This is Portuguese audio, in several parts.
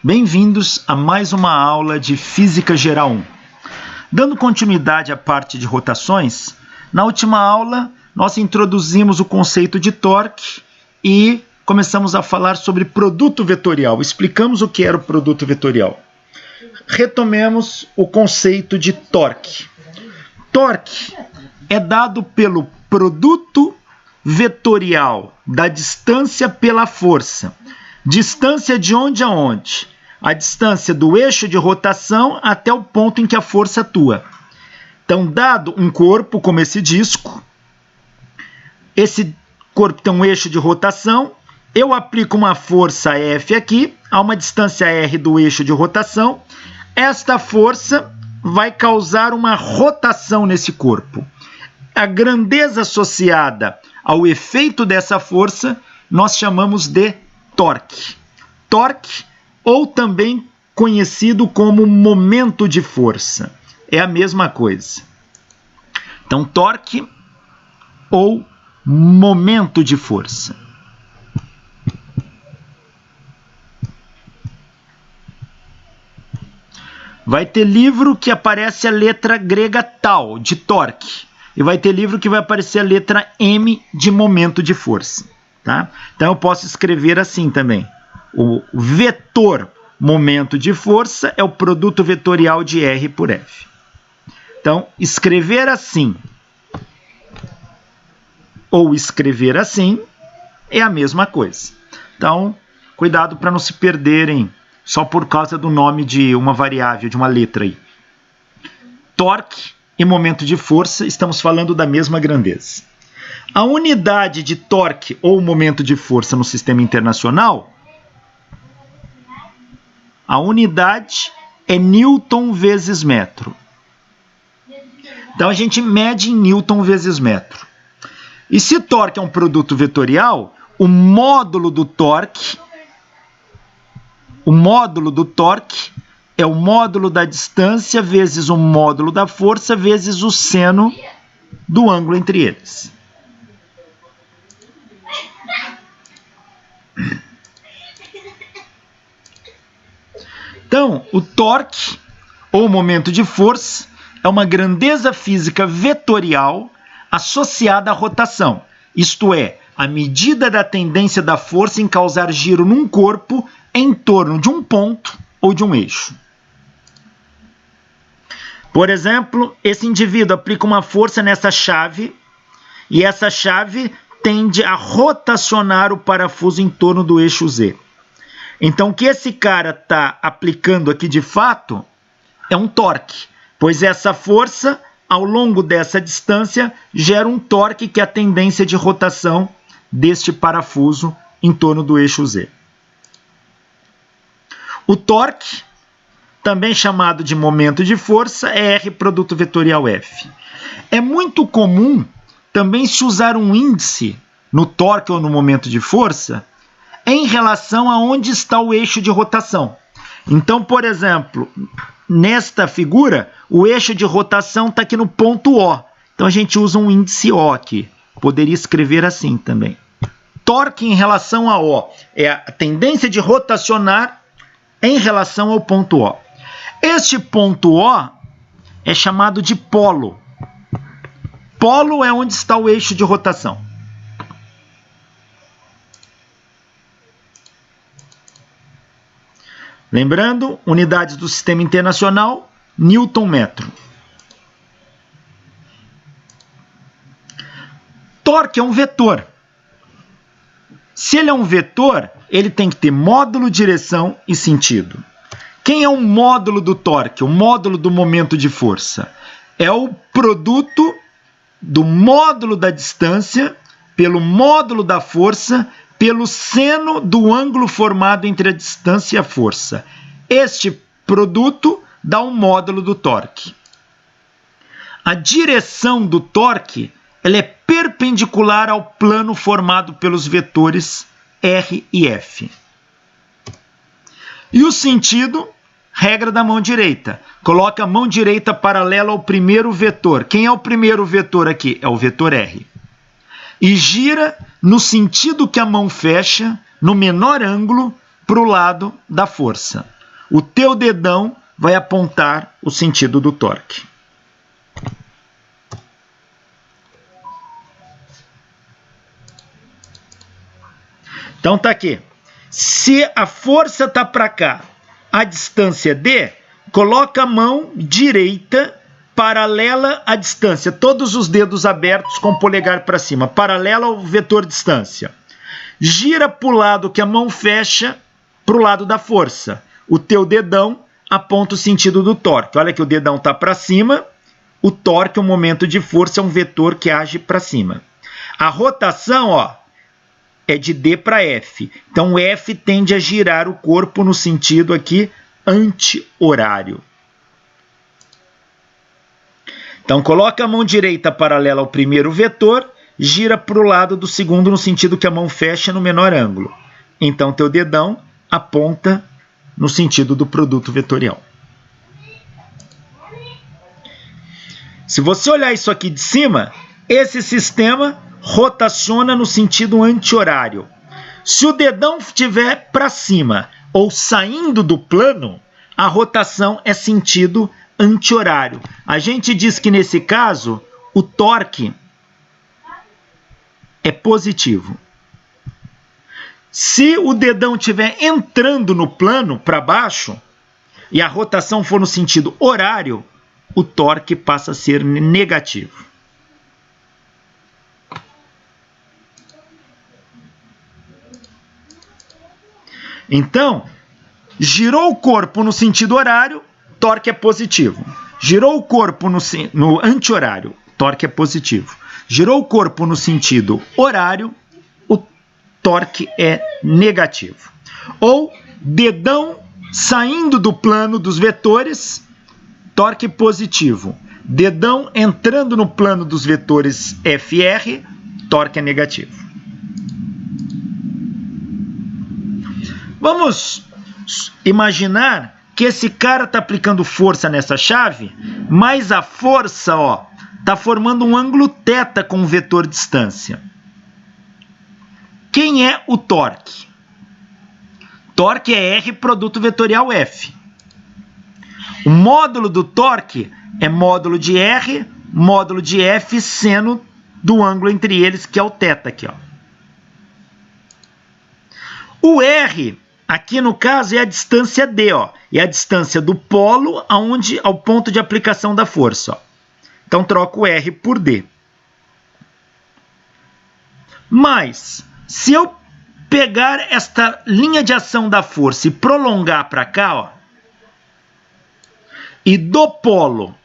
Bem-vindos a mais uma aula de Física Geral 1. Dando continuidade à parte de rotações, na última aula nós introduzimos o conceito de torque e começamos a falar sobre produto vetorial. Explicamos o que era o produto vetorial. Retomemos o conceito de torque. Torque é dado pelo produto vetorial da distância pela força. Distância de onde a onde? A distância do eixo de rotação até o ponto em que a força atua. Então, dado um corpo como esse disco, esse corpo tem um eixo de rotação, eu aplico uma força F aqui, a uma distância R do eixo de rotação, esta força vai causar uma rotação nesse corpo. A grandeza associada ao efeito dessa força, nós chamamos de torque. Torque, ou também conhecido como momento de força. É a mesma coisa. Então, torque ou momento de força. Vai ter livro que aparece a letra grega tau, de torque. E vai ter livro que vai aparecer a letra M, de momento de força. Tá? Então, eu posso escrever assim também. O vetor momento de força é o produto vetorial de R por F. Então, escrever assim ou escrever assim é a mesma coisa. Então, cuidado para não se perderem só por causa do nome de uma variável, de uma letra aí. Torque e momento de força, estamos falando da mesma grandeza. A unidade de torque ou momento de força no sistema internacional, a unidade é Newton vezes metro. Então, a gente mede em Newton vezes metro. E se torque é um produto vetorial, o módulo do torque é o módulo da distância vezes o módulo da força vezes o seno do ângulo entre eles. Então, o torque, ou momento de força, é uma grandeza física vetorial associada à rotação, isto é, a medida da tendência da força em causar giro num corpo em torno de um ponto ou de um eixo. Por exemplo, esse indivíduo aplica uma força nessa chave e essa chave tende a rotacionar o parafuso em torno do eixo Z. Então, o que esse cara está aplicando aqui de fato é um torque, pois essa força, ao longo dessa distância, gera um torque que é a tendência de rotação deste parafuso em torno do eixo Z. O torque, também chamado de momento de força, é R produto vetorial F. É muito comum também se usar um índice no torque ou no momento de força em relação a onde está o eixo de rotação. Então, por exemplo, nesta figura, o eixo de rotação está aqui no ponto O. Então, a gente usa um índice O aqui. Poderia escrever assim também. Torque em relação a O é a tendência de rotacionar em relação ao ponto O. Este ponto O é chamado de polo. Polo é onde está o eixo de rotação. Lembrando, unidades do sistema internacional, Newton-metro. Torque é um vetor. Se ele é um vetor, ele tem que ter módulo, direção e sentido. Quem é o módulo do torque, o módulo do momento de força? É o produto do módulo da distância pelo módulo da força pelo seno do ângulo formado entre a distância e a força. Este produto dá um módulo do torque. A direção do torque ela é perpendicular ao plano formado pelos vetores R e F. E o sentido, regra da mão direita. Coloca a mão direita paralela ao primeiro vetor. Quem é o primeiro vetor aqui? É o vetor R. E gira no sentido que a mão fecha, no menor ângulo, para o lado da força. o teu dedão vai apontar o sentido do torque. Então tá aqui. Se a força tá para cá, a distância D, coloca a mão direita paralela à distância, todos os dedos abertos com o polegar para cima, paralela ao vetor distância. Gira para o lado que a mão fecha, para o lado da força. O teu dedão aponta o sentido do torque. Olha que o dedão está para cima, o torque, o momento de força, é um vetor que age para cima. A rotação, ó, é de D para F. Então, o F tende a girar o corpo no sentido aqui anti-horário. Então, coloca a mão direita paralela ao primeiro vetor, gira para o lado do segundo no sentido que a mão fecha no menor ângulo. Então, teu dedão aponta no sentido do produto vetorial. Se você olhar isso aqui de cima, esse sistema rotaciona no sentido anti-horário. Se o dedão estiver para cima ou saindo do plano, a rotação é sentido anti-horário. A gente diz que nesse caso o torque é positivo. Se o dedão estiver entrando no plano para baixo e a rotação for no sentido horário, o torque passa a ser negativo. Então, girou o corpo no sentido horário, torque é positivo. Girou o corpo no anti-horário, torque é positivo. Girou o corpo no sentido horário, o torque é negativo. Ou dedão saindo do plano dos vetores, torque positivo. Dedão entrando no plano dos vetores FR, torque é negativo. Vamos imaginar que esse cara está aplicando força nessa chave, mas a força, ó, está formando um ângulo θ com o vetor distância. Quem é o torque? Torque é R produto vetorial F. O módulo do torque é módulo de R, módulo de F, seno do ângulo entre eles, que é o θ aqui, ó. O R, aqui no caso, é a distância D, ó. É a distância do polo ao ponto de aplicação da força, ó. Então, troco o R por D. Mas, se eu pegar esta linha de ação da força e prolongar para cá, ó, e do polo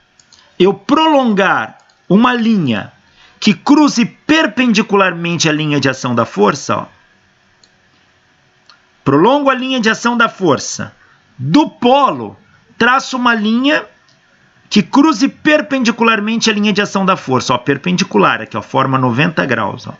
eu prolongar uma linha que cruze perpendicularmente a linha de ação da força, ó, prolongo a linha de ação da força, do polo traço uma linha que cruze perpendicularmente a linha de ação da força, ó, perpendicular, aqui, ó, forma 90 graus. Ó.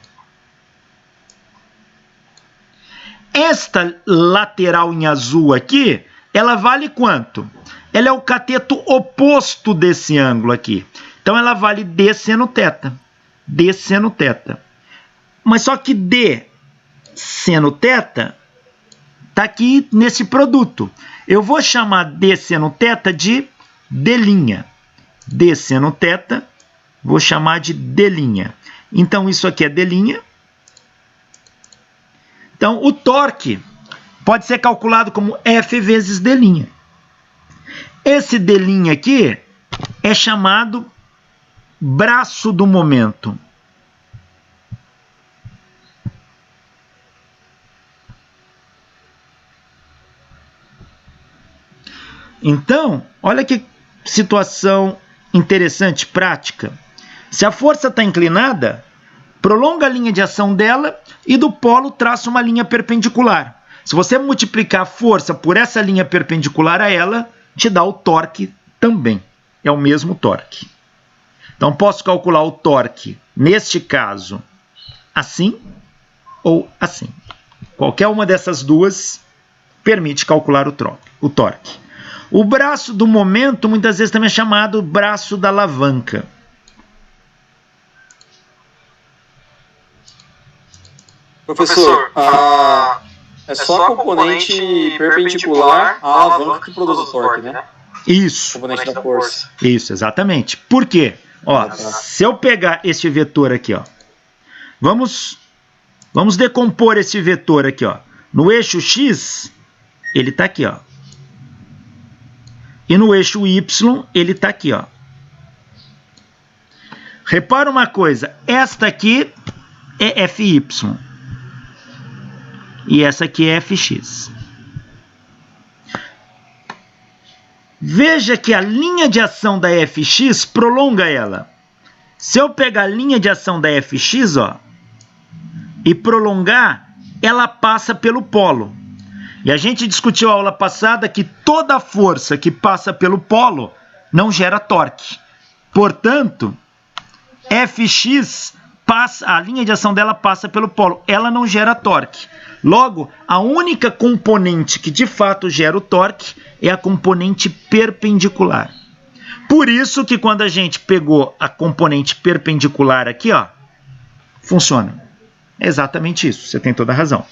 Esta lateral em azul aqui, ela vale quanto? Ela é o cateto oposto desse ângulo aqui. Então, ela vale D seno θ. D seno θ. Mas só que D seno θ está aqui nesse produto. Eu vou chamar D seno θ de D'. D seno θ, vou chamar de D'. Então, isso aqui é D'. Então, o torque pode ser calculado como F vezes D'. Esse D' aqui é chamado braço do momento. Então, olha que situação interessante, prática. Se a força está inclinada, prolonga a linha de ação dela e do polo traça uma linha perpendicular. Se você multiplicar a força por essa linha perpendicular a ela, te dá o torque também. É o mesmo torque. Então, posso calcular o torque, neste caso, assim ou assim. Qualquer uma dessas duas permite calcular o torque. O braço do momento, muitas vezes também é chamado braço da alavanca. Professor, é só a componente perpendicular à alavanca que produz o torque, né? Isso. Componente da força. Isso, exatamente. Por quê? Ó, se eu pegar este vetor aqui, ó, vamos decompor esse vetor aqui, ó. No eixo x, ele está aqui, ó. E no eixo y, ele está aqui, ó. Repara uma coisa, esta aqui é Fy e essa aqui é Fx. Veja que a linha de ação da Fx prolonga ela. Se eu pegar a linha de ação da Fx, ó, e prolongar, ela passa pelo polo. E a gente discutiu a aula passada que toda força que passa pelo polo não gera torque. Portanto, Fx, a linha de ação dela passa pelo polo, ela não gera torque. Logo, a única componente que de fato gera o torque é a componente perpendicular. Por isso que quando a gente pegou a componente perpendicular aqui, ó, funciona. É exatamente isso, você tem toda a razão.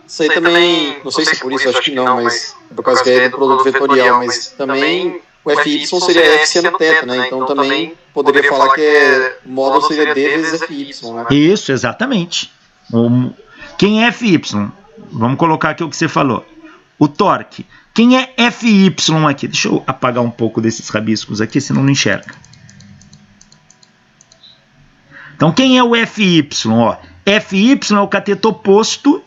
Isso aí também, não sei se é por isso, acho que não, mas por causa que é do produto vetorial, mas também o Fy seria F seno θ, né? Então também poderia falar que o módulo seria D vezes Fy, né? Isso, exatamente. Quem é Fy? Vamos colocar aqui o que você falou. O torque. Quem é Fy aqui? Deixa eu apagar um pouco desses rabiscos aqui, senão não enxerga. Então, quem é o Fy? Ó, Fy é o cateto oposto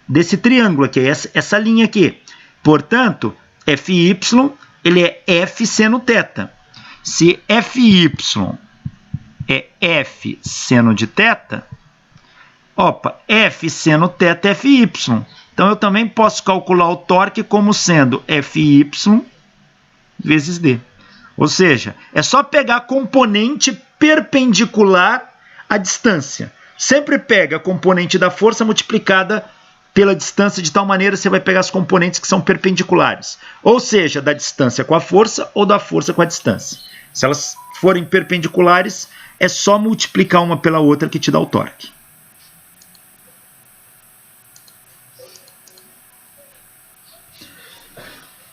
desse triângulo aqui, essa linha aqui. Portanto, Fy, ele é F seno θ. Se Fy é F seno de θ, opa, F seno θ é Fy. Então, eu também posso calcular o torque como sendo Fy vezes D. Ou seja, é só pegar a componente perpendicular à distância. Sempre pega a componente da força multiplicada pela distância, de tal maneira que você vai pegar as componentes que são perpendiculares. Ou seja, da distância com a força ou da força com a distância. Se elas forem perpendiculares, é só multiplicar uma pela outra que te dá o torque.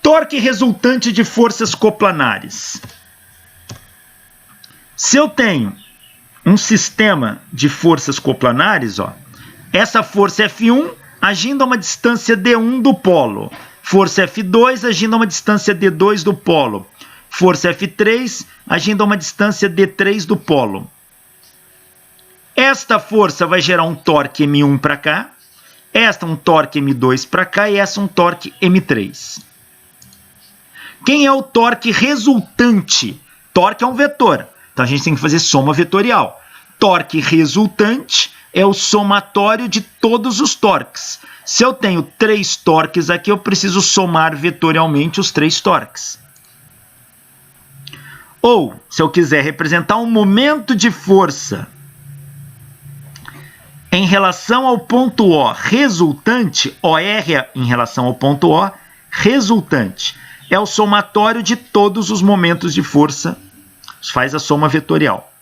Torque resultante de forças coplanares. Se eu tenho um sistema de forças coplanares, ó, essa força F1 agindo a uma distância D1 do polo, força F2 agindo a uma distância D2 do polo, força F3 agindo a uma distância D3 do polo. Esta força vai gerar um torque M1 para cá, esta um torque M2 para cá e essa um torque M3. Quem é o torque resultante? Torque é um vetor, então a gente tem que fazer soma vetorial. Torque resultante é o somatório de todos os torques. Se eu tenho 3 torques aqui, eu preciso somar vetorialmente os 3 torques. Ou, se eu quiser representar um momento de força em relação ao ponto O resultante, OR em relação ao ponto O, resultante, é o somatório de todos os momentos de força, faz a soma vetorial.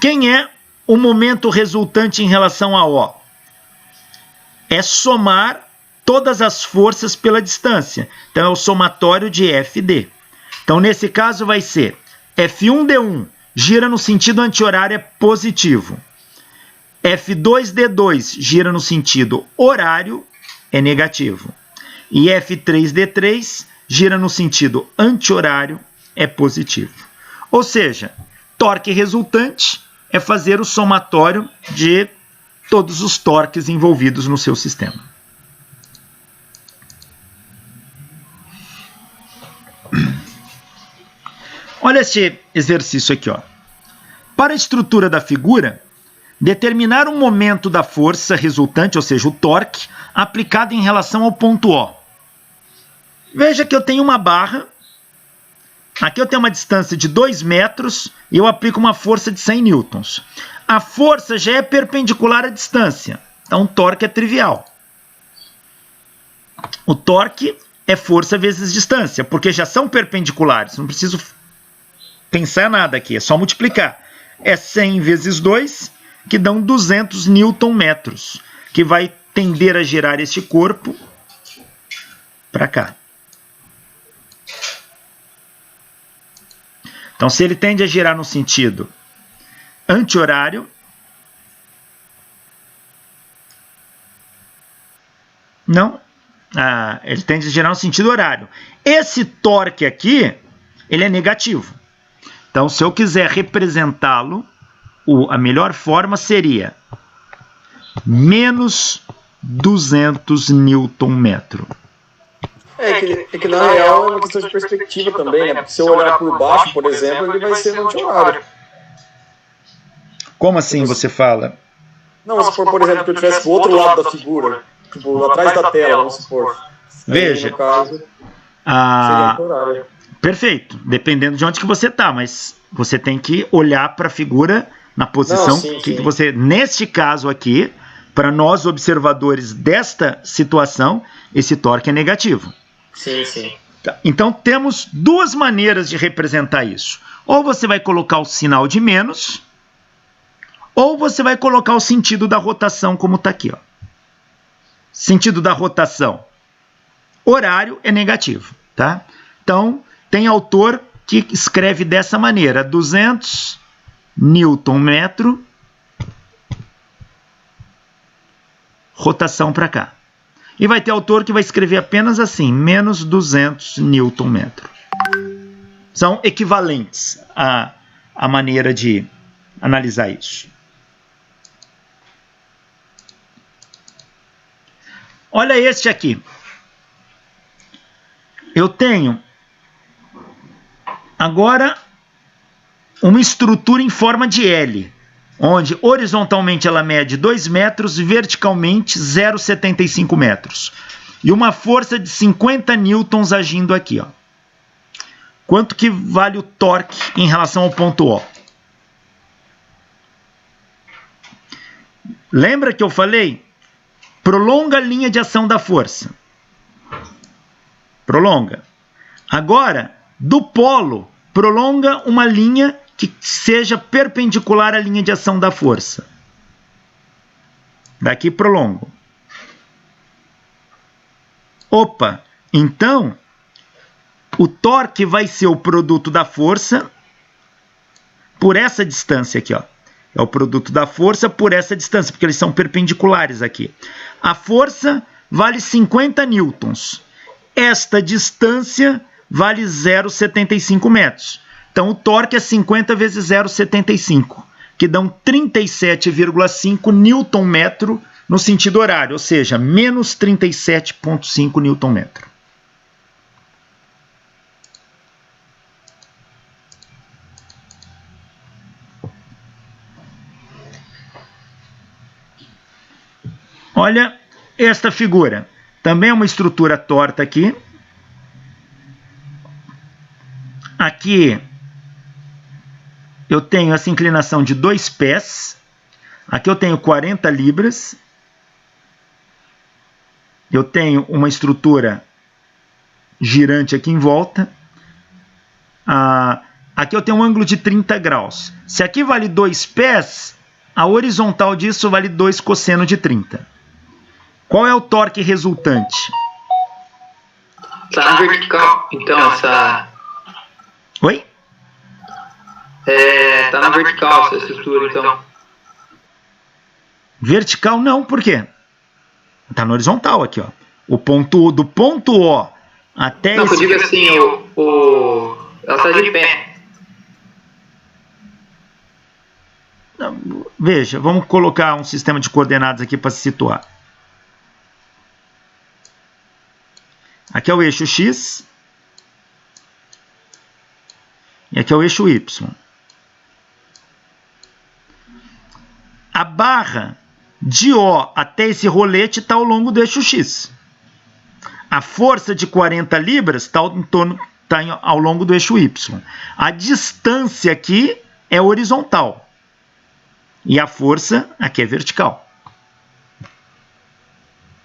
Quem é o momento resultante em relação a O? É somar todas as forças pela distância. Então, é o somatório de FD. Então, nesse caso, vai ser F1D1 gira no sentido anti-horário, é positivo. F2D2 gira no sentido horário, é negativo. E F3D3 gira no sentido anti-horário, é positivo. Ou seja, torque resultante é fazer o somatório de todos os torques envolvidos no seu sistema. Olha este exercício aqui, ó. Para a estrutura da figura, determinar um momento da força resultante, ou seja, o torque, aplicado em relação ao ponto O. Veja que eu tenho uma barra, aqui eu tenho uma distância de 2 metros e eu aplico uma força de 100 newtons. A força já é perpendicular à distância, então o torque é trivial. O torque é força vezes distância, porque já são perpendiculares, não preciso pensar nada aqui, é só multiplicar. É 100 vezes 2, que dão 200 newton metros. que vai tender a girar este corpo para cá. Então, se ele tende a girar no sentido anti-horário, não, ele tende a girar no sentido horário. Esse torque aqui, ele é negativo. Então, se eu quiser representá-lo, a melhor forma seria menos 200 Nm. É que na real é uma questão de perspectiva também, né? Porque se eu olhar por baixo, por exemplo, ele vai ser anti-horário. Como assim você fala? Não, se for, por exemplo, que eu estivesse do outro lado da figura, tipo, atrás da tela, vamos supor. Veja. Aí, no caso, seria anti-horário. Perfeito, dependendo de onde que você está, mas você tem que olhar para a figura na posição que você, neste caso aqui, para nós observadores desta situação, esse torque é negativo. Sim, sim. Então temos duas maneiras de representar isso. Ou você vai colocar o sinal de menos, ou você vai colocar o sentido da rotação como está aqui. Ó. Sentido da rotação. Horário é negativo. Tá? Então, tem autor que escreve dessa maneira. 200 Nm, rotação para cá. E vai ter autor que vai escrever apenas assim, menos 200 Nm. São equivalentes à maneira de analisar isso. Olha este aqui. Eu tenho agora uma estrutura em forma de L, onde horizontalmente ela mede 2 metros e verticalmente 0,75 metros. E uma força de 50 newtons agindo aqui. Ó. Quanto que vale o torque em relação ao ponto O? Lembra que eu falei? Prolonga a linha de ação da força. Prolonga. Agora, do polo, prolonga uma linha que seja perpendicular à linha de ação da força. Daqui prolongo. Opa, então o torque vai ser o produto da força por essa distância aqui, ó. É o produto da força por essa distância, porque eles são perpendiculares aqui. A força vale 50 newtons. Esta distância vale 0,75 metros. Então, o torque é 50 vezes 0,75, que dão 37,5 Nm no sentido horário, ou seja, menos 37,5 Nm. Olha esta figura. Também é uma estrutura torta aqui. Aqui eu tenho essa inclinação de 2 pés. Aqui eu tenho 40 libras. Eu tenho uma estrutura girante aqui em volta. Aqui eu tenho um ângulo de 30 graus. Se aqui vale 2 pés, a horizontal disso vale 2 cosseno de 30. Qual é o torque resultante? Está na vertical, então, essa... Oi? Está na vertical essa estrutura, então. Vertical não, por quê? Está no horizontal aqui, ó. O ponto, do ponto O até não, esse... eu digo assim, ela está de pé. Veja, vamos colocar um sistema de coordenadas aqui para se situar. Aqui é o eixo X. E aqui é o eixo Y. A barra de O até esse rolete está ao longo do eixo X. A força de 40 libras está ao longo do eixo Y. A distância aqui é horizontal. E a força aqui é vertical.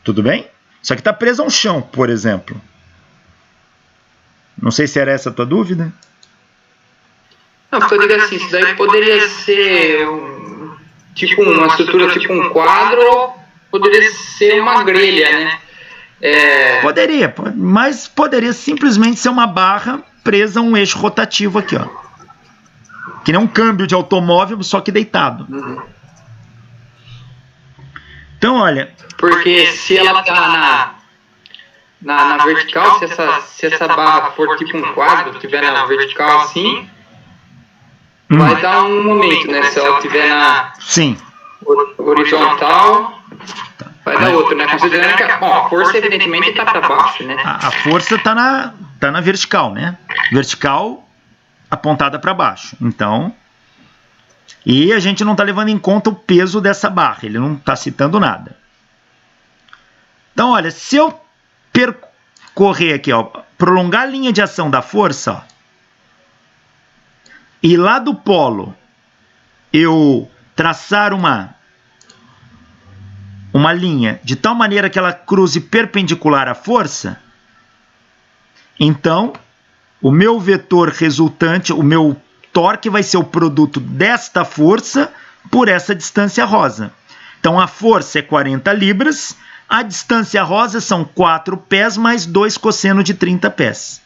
Tudo bem? Isso aqui está preso a um chão, por exemplo. Não sei se era essa a tua dúvida. Não, porque eu digo assim, isso daí poderia ser tipo uma estrutura tipo um quadro, ou poderia ser uma grelha, né? Poderia, mas poderia simplesmente ser uma barra presa a um eixo rotativo aqui, ó. Que nem um câmbio de automóvel, só que deitado. Então, olha... Porque se ela tá na vertical, se essa barra for tipo um quadro, estiver na vertical assim, vai dar um momento, né? Se ela estiver na horizontal, vai dar outro, né? Considerando que a força evidentemente está para baixo, né? A força está na vertical, né? Vertical apontada para baixo. Então, e a gente não está levando em conta o peso dessa barra, ele não está citando nada. Então, olha, se eu percorrer aqui, ó, prolongar a linha de ação da força, ó, e lá do polo eu traçar uma linha de tal maneira que ela cruze perpendicular à força, então o meu vetor resultante, o meu torque vai ser o produto desta força por essa distância rosa. Então a força é 40 libras, a distância rosa são 4 pés mais 2 cosseno de 30 pés.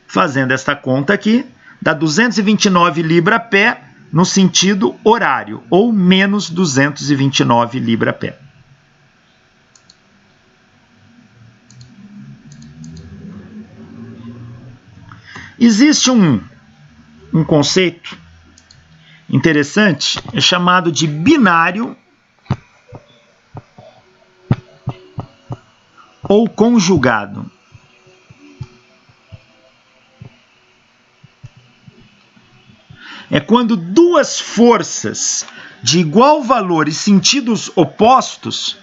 Fazendo esta conta aqui, dá 229 libra-pé no sentido horário, ou menos 229 libra-pé. Existe um conceito interessante, é chamado de binário ou conjugado. É quando duas forças de igual valor e sentidos opostos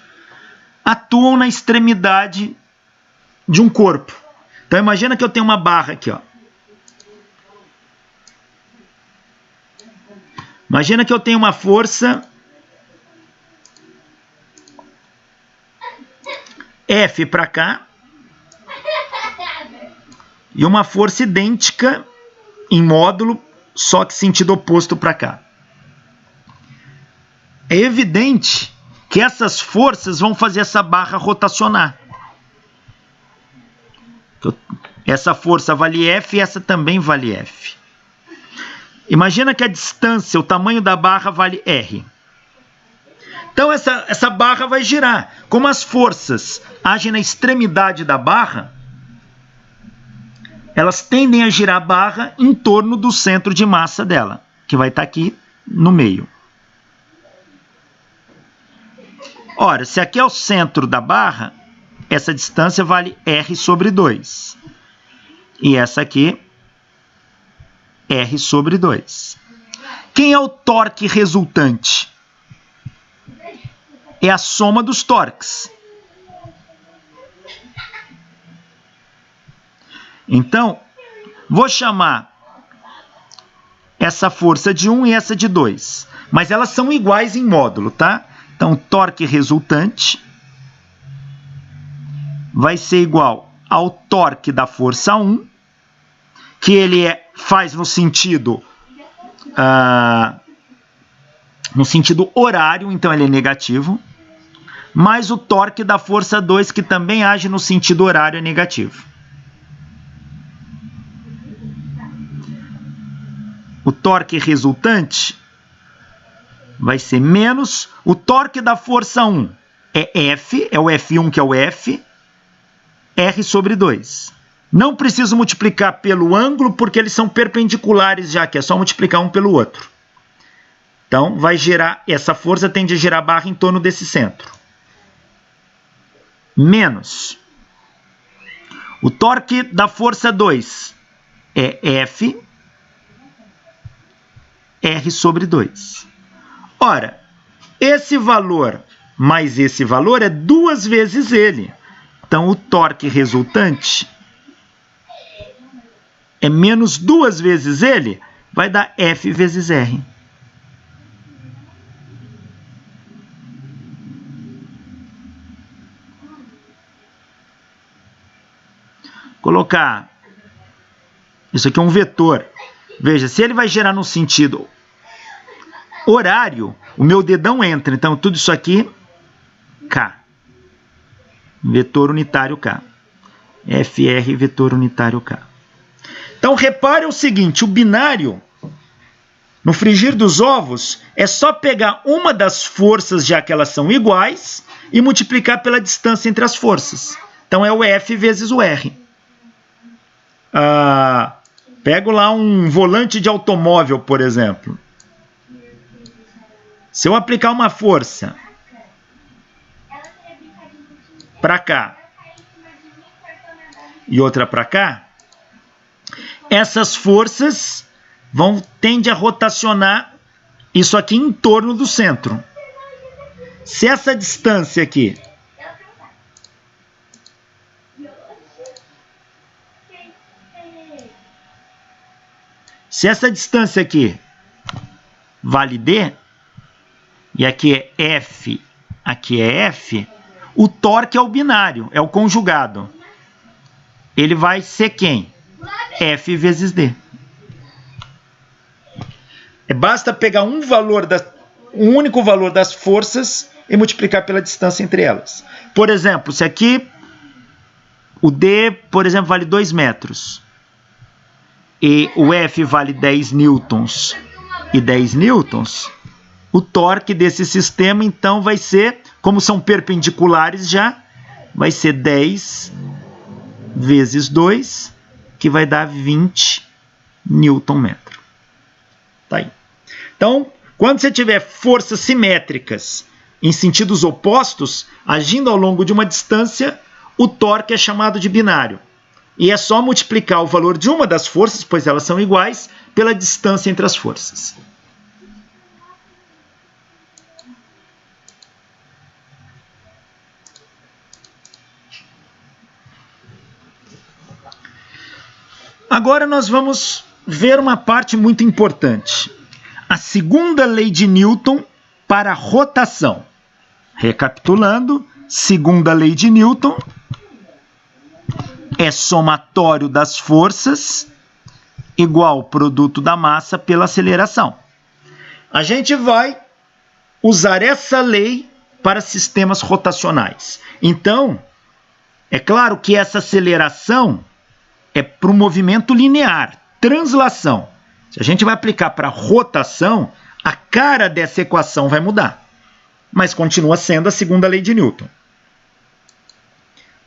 atuam na extremidade de um corpo. Então imagina que eu tenho uma barra aqui, ó. Imagina que eu tenho uma força F para cá e uma força idêntica em módulo, só que sentido oposto para cá. É evidente que essas forças vão fazer essa barra rotacionar. Essa força vale F e essa também vale F. Imagina que a distância, o tamanho da barra vale R. Então essa barra vai girar. Como as forças agem na extremidade da barra, elas tendem a girar a barra em torno do centro de massa dela, que vai estar aqui no meio. Ora, se aqui é o centro da barra, essa distância vale R sobre 2. E essa aqui, R sobre 2. Quem é o torque resultante? É a soma dos torques. Então, vou chamar essa força de 1 e essa de 2. Mas elas são iguais em módulo, tá? Então, o torque resultante vai ser igual ao torque da força 1, que ele faz no sentido horário, então ele é negativo, mais o torque da força 2, que também age no sentido horário, é negativo. O torque resultante vai ser menos o torque da força 1, é F, é o F1 que é o F, R sobre 2. Não preciso multiplicar pelo ângulo, porque eles são perpendiculares já, que é só multiplicar um pelo outro. Então, vai gerar, essa força tende a girar a barra em torno desse centro. Menos o torque da força 2 é F, R sobre 2. Ora, esse valor mais esse valor é 2 vezes ele. Então, o torque resultante é menos 2 vezes ele, vai dar F vezes R. Colocar, isso aqui é um vetor. Veja, se ele vai gerar no sentido horário, o meu dedão entra. Então, tudo isso aqui K. Vetor unitário K. FR vetor unitário K. Então, repare o seguinte, o binário, no frigir dos ovos, é só pegar uma das forças, já que elas são iguais, e multiplicar pela distância entre as forças. Então, é o F vezes o R. Pego lá um volante de automóvel, por exemplo. Se eu aplicar uma força para cá e outra para cá, essas forças tendem a rotacionar isso aqui em torno do centro. Se essa distância aqui vale D, e aqui é F, aqui é F, o torque é o binário, é o conjugado. Ele vai ser quem? F vezes D. Basta pegar um único valor das forças e multiplicar pela distância entre elas. Por exemplo, se aqui o D, por exemplo, vale 2 metros e o F vale 10 newtons e 10 newtons, o torque desse sistema, então, vai ser, como são perpendiculares já, vai ser 10 vezes 2, que vai dar 20 newton-metro. Tá aí. Então, quando você tiver forças simétricas em sentidos opostos, agindo ao longo de uma distância, o torque é chamado de binário. E é só multiplicar o valor de uma das forças, pois elas são iguais, pela distância entre as forças. Agora nós vamos ver uma parte muito importante. A segunda lei de Newton para a rotação. Recapitulando, segunda lei de Newton é somatório das forças igual produto da massa pela aceleração. A gente vai usar essa lei para sistemas rotacionais. Então, é claro que essa aceleração é para o movimento linear, translação. Se a gente vai aplicar para rotação, a cara dessa equação vai mudar. Mas continua sendo a segunda lei de Newton.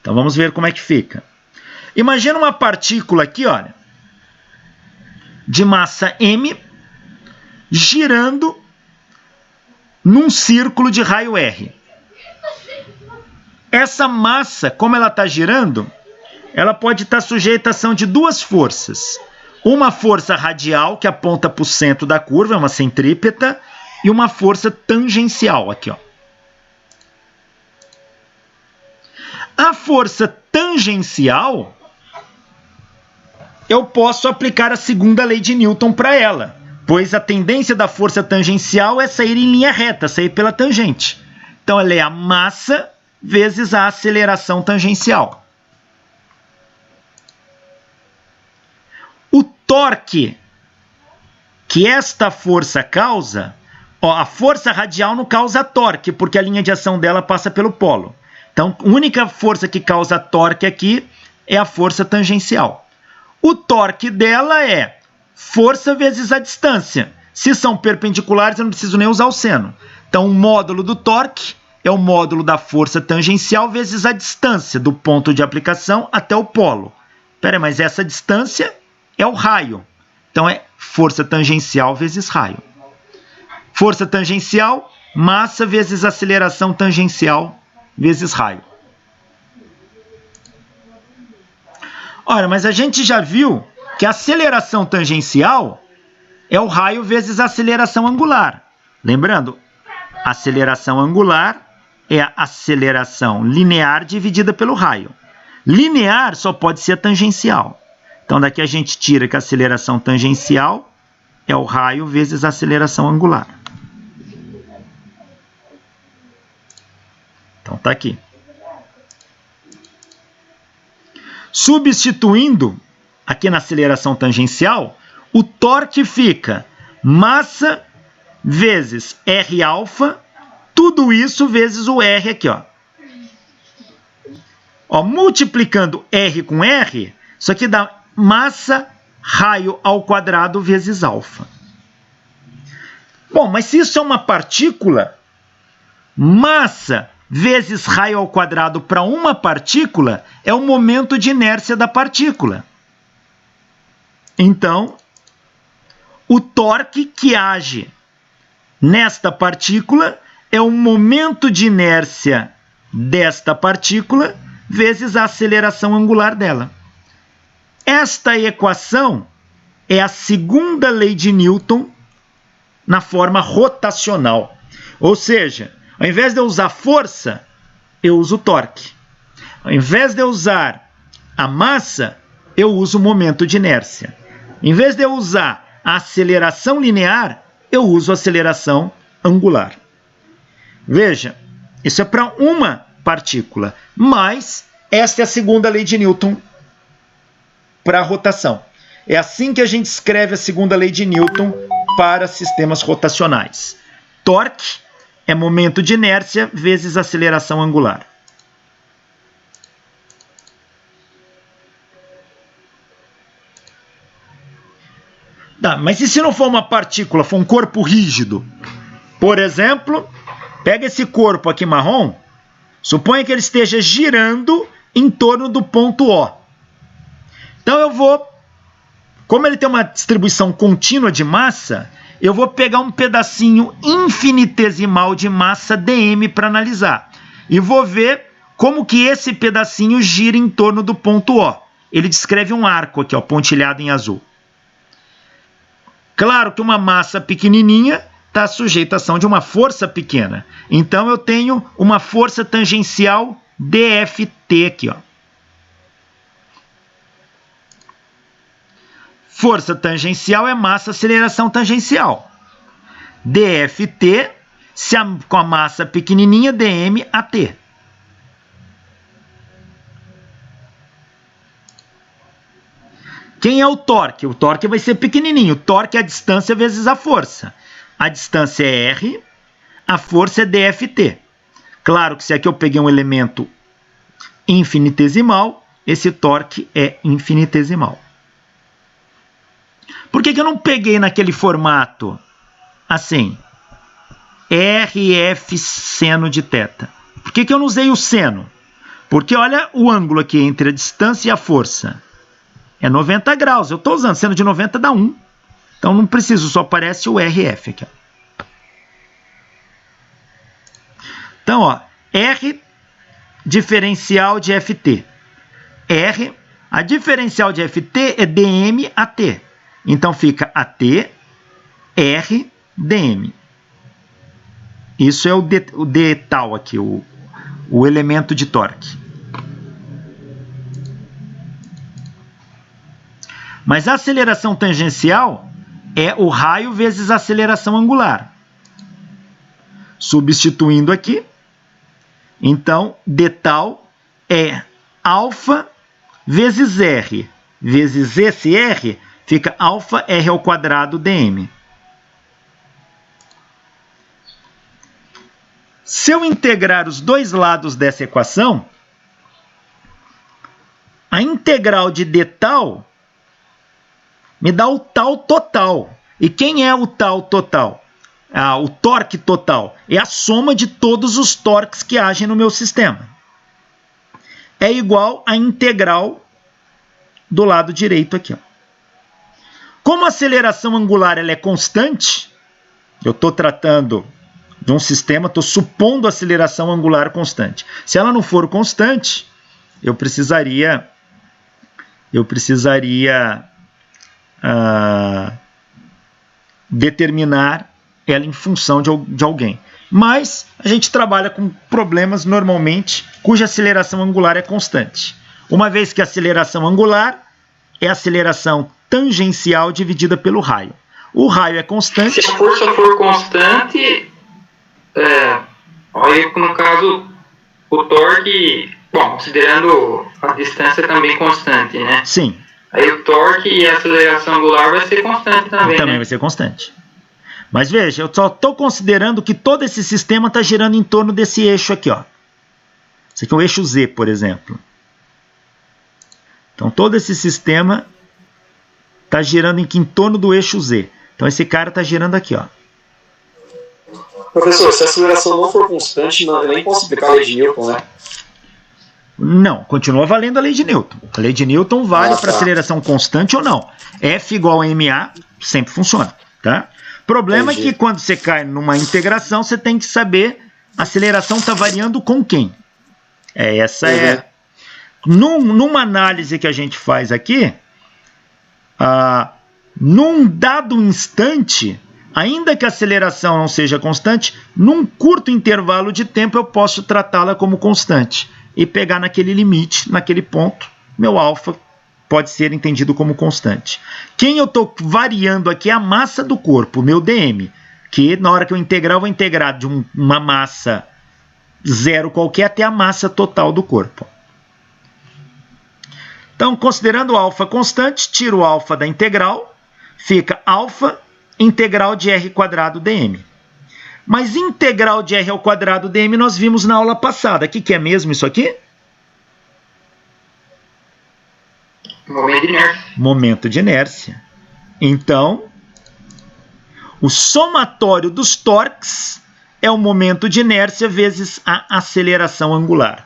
Então vamos ver como é que fica. Imagina uma partícula aqui, olha, de massa m, girando num círculo de raio R. Essa massa, como ela está girando, ela pode estar sujeita à ação de duas forças. Uma força radial, que aponta para o centro da curva, é uma centrípeta, e uma força tangencial, aqui, ó. A força tangencial, eu posso aplicar a segunda lei de Newton para ela, pois a tendência da força tangencial é sair em linha reta, sair pela tangente. Então, ela é a massa vezes a aceleração tangencial. O torque que esta força causa, a força radial não causa torque, porque a linha de ação dela passa pelo polo. Então, a única força que causa torque aqui é a força tangencial. O torque dela é força vezes a distância. Se são perpendiculares, eu não preciso nem usar o seno. Então, o módulo do torque é o módulo da força tangencial vezes a distância do ponto de aplicação até o polo. Espera aí, mas essa distância é o raio. Então, é força tangencial vezes raio. Força tangencial, massa vezes aceleração tangencial vezes raio. Ora, mas a gente já viu que a aceleração tangencial é o raio vezes a aceleração angular. Lembrando, a aceleração angular é a aceleração linear dividida pelo raio. Linear só pode ser tangencial. Então, daqui a gente tira que a aceleração tangencial é o raio vezes a aceleração angular. Então, está aqui. Substituindo aqui na aceleração tangencial, o torque fica massa vezes R alfa, tudo isso vezes o R aqui, ó, Ó, multiplicando R com R, isso aqui dá massa raio ao quadrado vezes alfa. Bom, mas se isso é uma partícula, massa vezes raio ao quadrado para uma partícula é o momento de inércia da partícula. Então, o torque que age nesta partícula é o momento de inércia desta partícula vezes a aceleração angular dela. Esta equação é a segunda lei de Newton na forma rotacional. Ou seja, ao invés de eu usar força, eu uso torque. Ao invés de eu usar a massa, eu uso o momento de inércia. Em vez de eu usar a aceleração linear, eu uso a aceleração angular. Veja, isso é para uma partícula, mas esta é a segunda lei de Newton para a rotação. É assim que a gente escreve a segunda lei de Newton para sistemas rotacionais. Torque é momento de inércia vezes aceleração angular. Tá, mas e se não for uma partícula, for um corpo rígido? Por exemplo, pega esse corpo aqui marrom, suponha que ele esteja girando em torno do ponto O. Então eu vou, como ele tem uma distribuição contínua de massa, eu vou pegar um pedacinho infinitesimal de massa dm para analisar. E vou ver como que esse pedacinho gira em torno do ponto O. Ele descreve um arco aqui, ó, pontilhado em azul. Claro que uma massa pequenininha está sujeita à ação de uma força pequena. Então eu tenho uma força tangencial dft aqui, ó. Força tangencial é massa aceleração tangencial. dft, com a massa pequenininha, dm at. Quem é o torque? O torque vai ser pequenininho. O torque é a distância vezes a força. A distância é R, a força é dft. Claro que se aqui eu peguei um elemento infinitesimal, esse torque é infinitesimal. Por que eu não peguei naquele formato assim? RF seno de θ. Por que eu não usei o seno? Porque olha o ângulo aqui entre a distância e a força. É 90 graus. Eu estou usando seno de 90 dá 1. Então não preciso, só aparece o RF aqui. Então, ó, R diferencial de FT. R, a diferencial de FT é dm at. Então fica AT, R, dm. Isso é o d tal aqui, o elemento de torque. Mas a aceleração tangencial é o raio vezes a aceleração angular. Substituindo aqui, então, d tal é alfa vezes R, vezes esse R, fica alfa R ao quadrado dm. Se eu integrar os dois lados dessa equação, a integral de d tal me dá o tal total. E quem é o tal total? O torque total é a soma de todos os torques que agem no meu sistema. É igual à integral do lado direito aqui, ó. Como a aceleração angular ela é constante, eu estou tratando de um sistema, estou supondo a aceleração angular constante. Se ela não for constante, eu precisaria determinar ela em função de alguém. Mas a gente trabalha com problemas normalmente cuja aceleração angular é constante. Uma vez que a aceleração angular é a aceleração tangencial dividida pelo raio. O raio é constante. Se a força for constante, aí no caso o torque, bom, considerando a distância também constante, né? Sim. Aí o torque e a aceleração angular vai ser constante também, também, né? Vai ser constante. Mas veja, eu só estou considerando que todo esse sistema está girando em torno desse eixo aqui, ó. Esse aqui é o eixo Z, por exemplo. Então todo esse sistema está girando em torno do eixo Z. Então esse cara está girando aqui, ó. Professor, se a aceleração não for constante, não, eu nem posso explicar a lei de Newton, né? Não, continua valendo a lei de Newton. A lei de Newton vale para aceleração constante ou não. F igual a ma sempre funciona, tá? O problema é que quando você cai numa integração, você tem que saber a aceleração está variando com quem. Numa análise que a gente faz aqui, num dado instante, ainda que a aceleração não seja constante, num curto intervalo de tempo eu posso tratá-la como constante e pegar naquele limite, naquele ponto, meu alfa pode ser entendido como constante. Quem eu estou variando aqui é a massa do corpo, meu dm, que na hora que eu integrar, eu vou integrar de uma massa zero qualquer até a massa total do corpo. Então, considerando o alfa constante, tiro o alfa da integral, fica alfa integral de r quadrado dm. Mas integral de r ao quadrado dm nós vimos na aula passada. O que é mesmo isso aqui? Momento de inércia. Momento de inércia. Então, o somatório dos torques é o momento de inércia vezes a aceleração angular.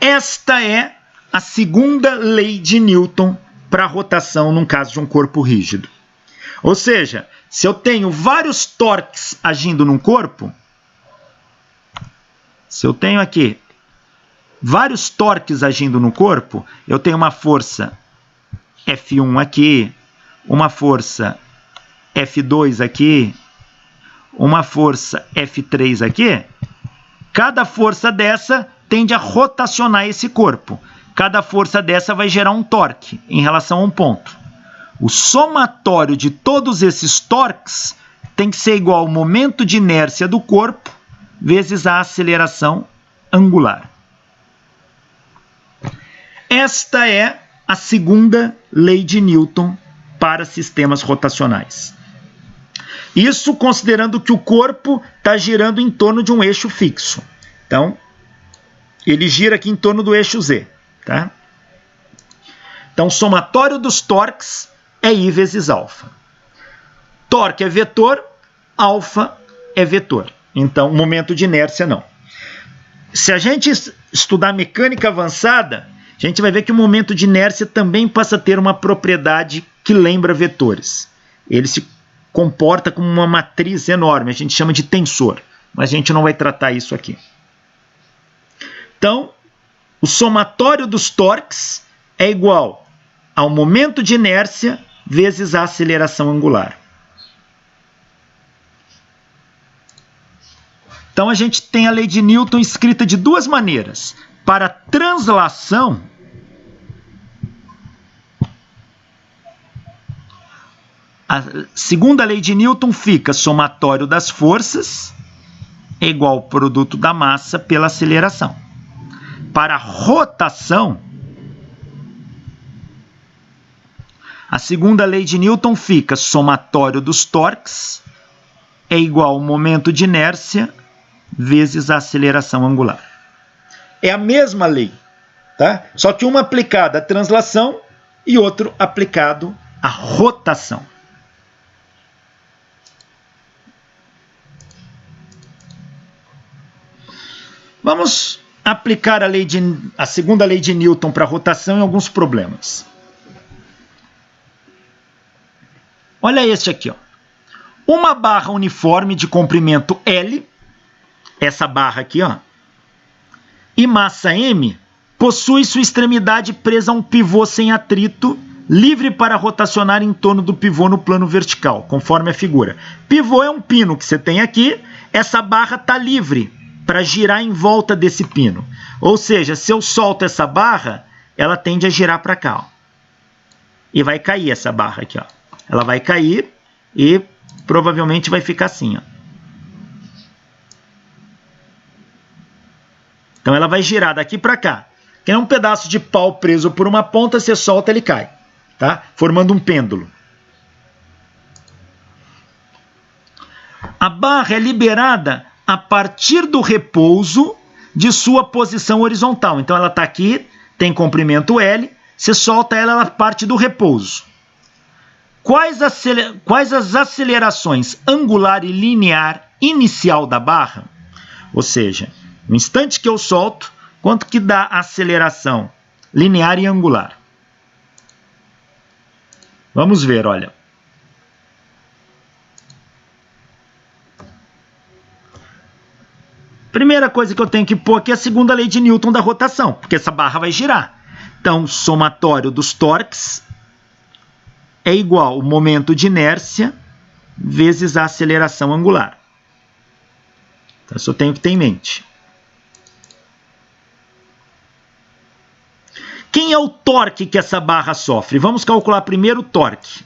Esta é a segunda lei de Newton para a rotação num caso de um corpo rígido. Ou seja, se eu tenho vários torques agindo num corpo, se eu tenho aqui vários torques agindo no corpo, eu tenho uma força F1 aqui, uma força F2 aqui, uma força F3 aqui, cada força dessa tende a rotacionar esse corpo. Cada força dessa vai gerar um torque em relação a um ponto. O somatório de todos esses torques tem que ser igual ao momento de inércia do corpo vezes a aceleração angular. Esta é a segunda lei de Newton para sistemas rotacionais. Isso considerando que o corpo está girando em torno de um eixo fixo. Então, ele gira aqui em torno do eixo Z. Tá? Então, o somatório dos torques é I vezes alfa. Torque é vetor, alfa é vetor. Então, momento de inércia não. Se a gente estudar mecânica avançada, a gente vai ver que o momento de inércia também passa a ter uma propriedade que lembra vetores. Ele se comporta como uma matriz enorme, a gente chama de tensor, mas a gente não vai tratar isso aqui. Então, o somatório dos torques é igual ao momento de inércia vezes a aceleração angular. Então, a gente tem a lei de Newton escrita de duas maneiras. Para translação, a segunda lei de Newton fica somatório das forças é igual ao produto da massa pela aceleração. Para rotação, a segunda lei de Newton fica somatório dos torques é igual ao momento de inércia vezes a aceleração angular. É a mesma lei, tá? Só que uma aplicada à translação e outro aplicado à rotação. Vamos aplicar a segunda lei de Newton para rotação em alguns problemas. Olha este aqui, ó. Uma barra uniforme de comprimento L, essa barra aqui, ó, e massa M, possui sua extremidade presa a um pivô sem atrito, livre para rotacionar em torno do pivô no plano vertical, conforme a figura. Pivô é um pino que você tem aqui, essa barra está livre para girar em volta desse pino. Ou seja, se eu solto essa barra, ela tende a girar para cá, ó. E vai cair essa barra aqui, ó. Ela vai cair e provavelmente vai ficar assim, ó. Então ela vai girar daqui para cá. Que é um pedaço de pau preso por uma ponta, você solta, ele cai, tá? Formando um pêndulo. A barra é liberada a partir do repouso de sua posição horizontal. Então ela está aqui, tem comprimento L, você solta ela, ela parte do repouso. Quais as acelerações angular e linear inicial da barra? Ou seja, no instante que eu solto, quanto que dá a aceleração linear e angular? Vamos ver, olha. Primeira coisa que eu tenho que pôr aqui é a segunda lei de Newton da rotação, porque essa barra vai girar. Então, o somatório dos torques é igual ao momento de inércia vezes a aceleração angular. Então, isso eu tenho que ter em mente. Quem é o torque que essa barra sofre? Vamos calcular primeiro o torque.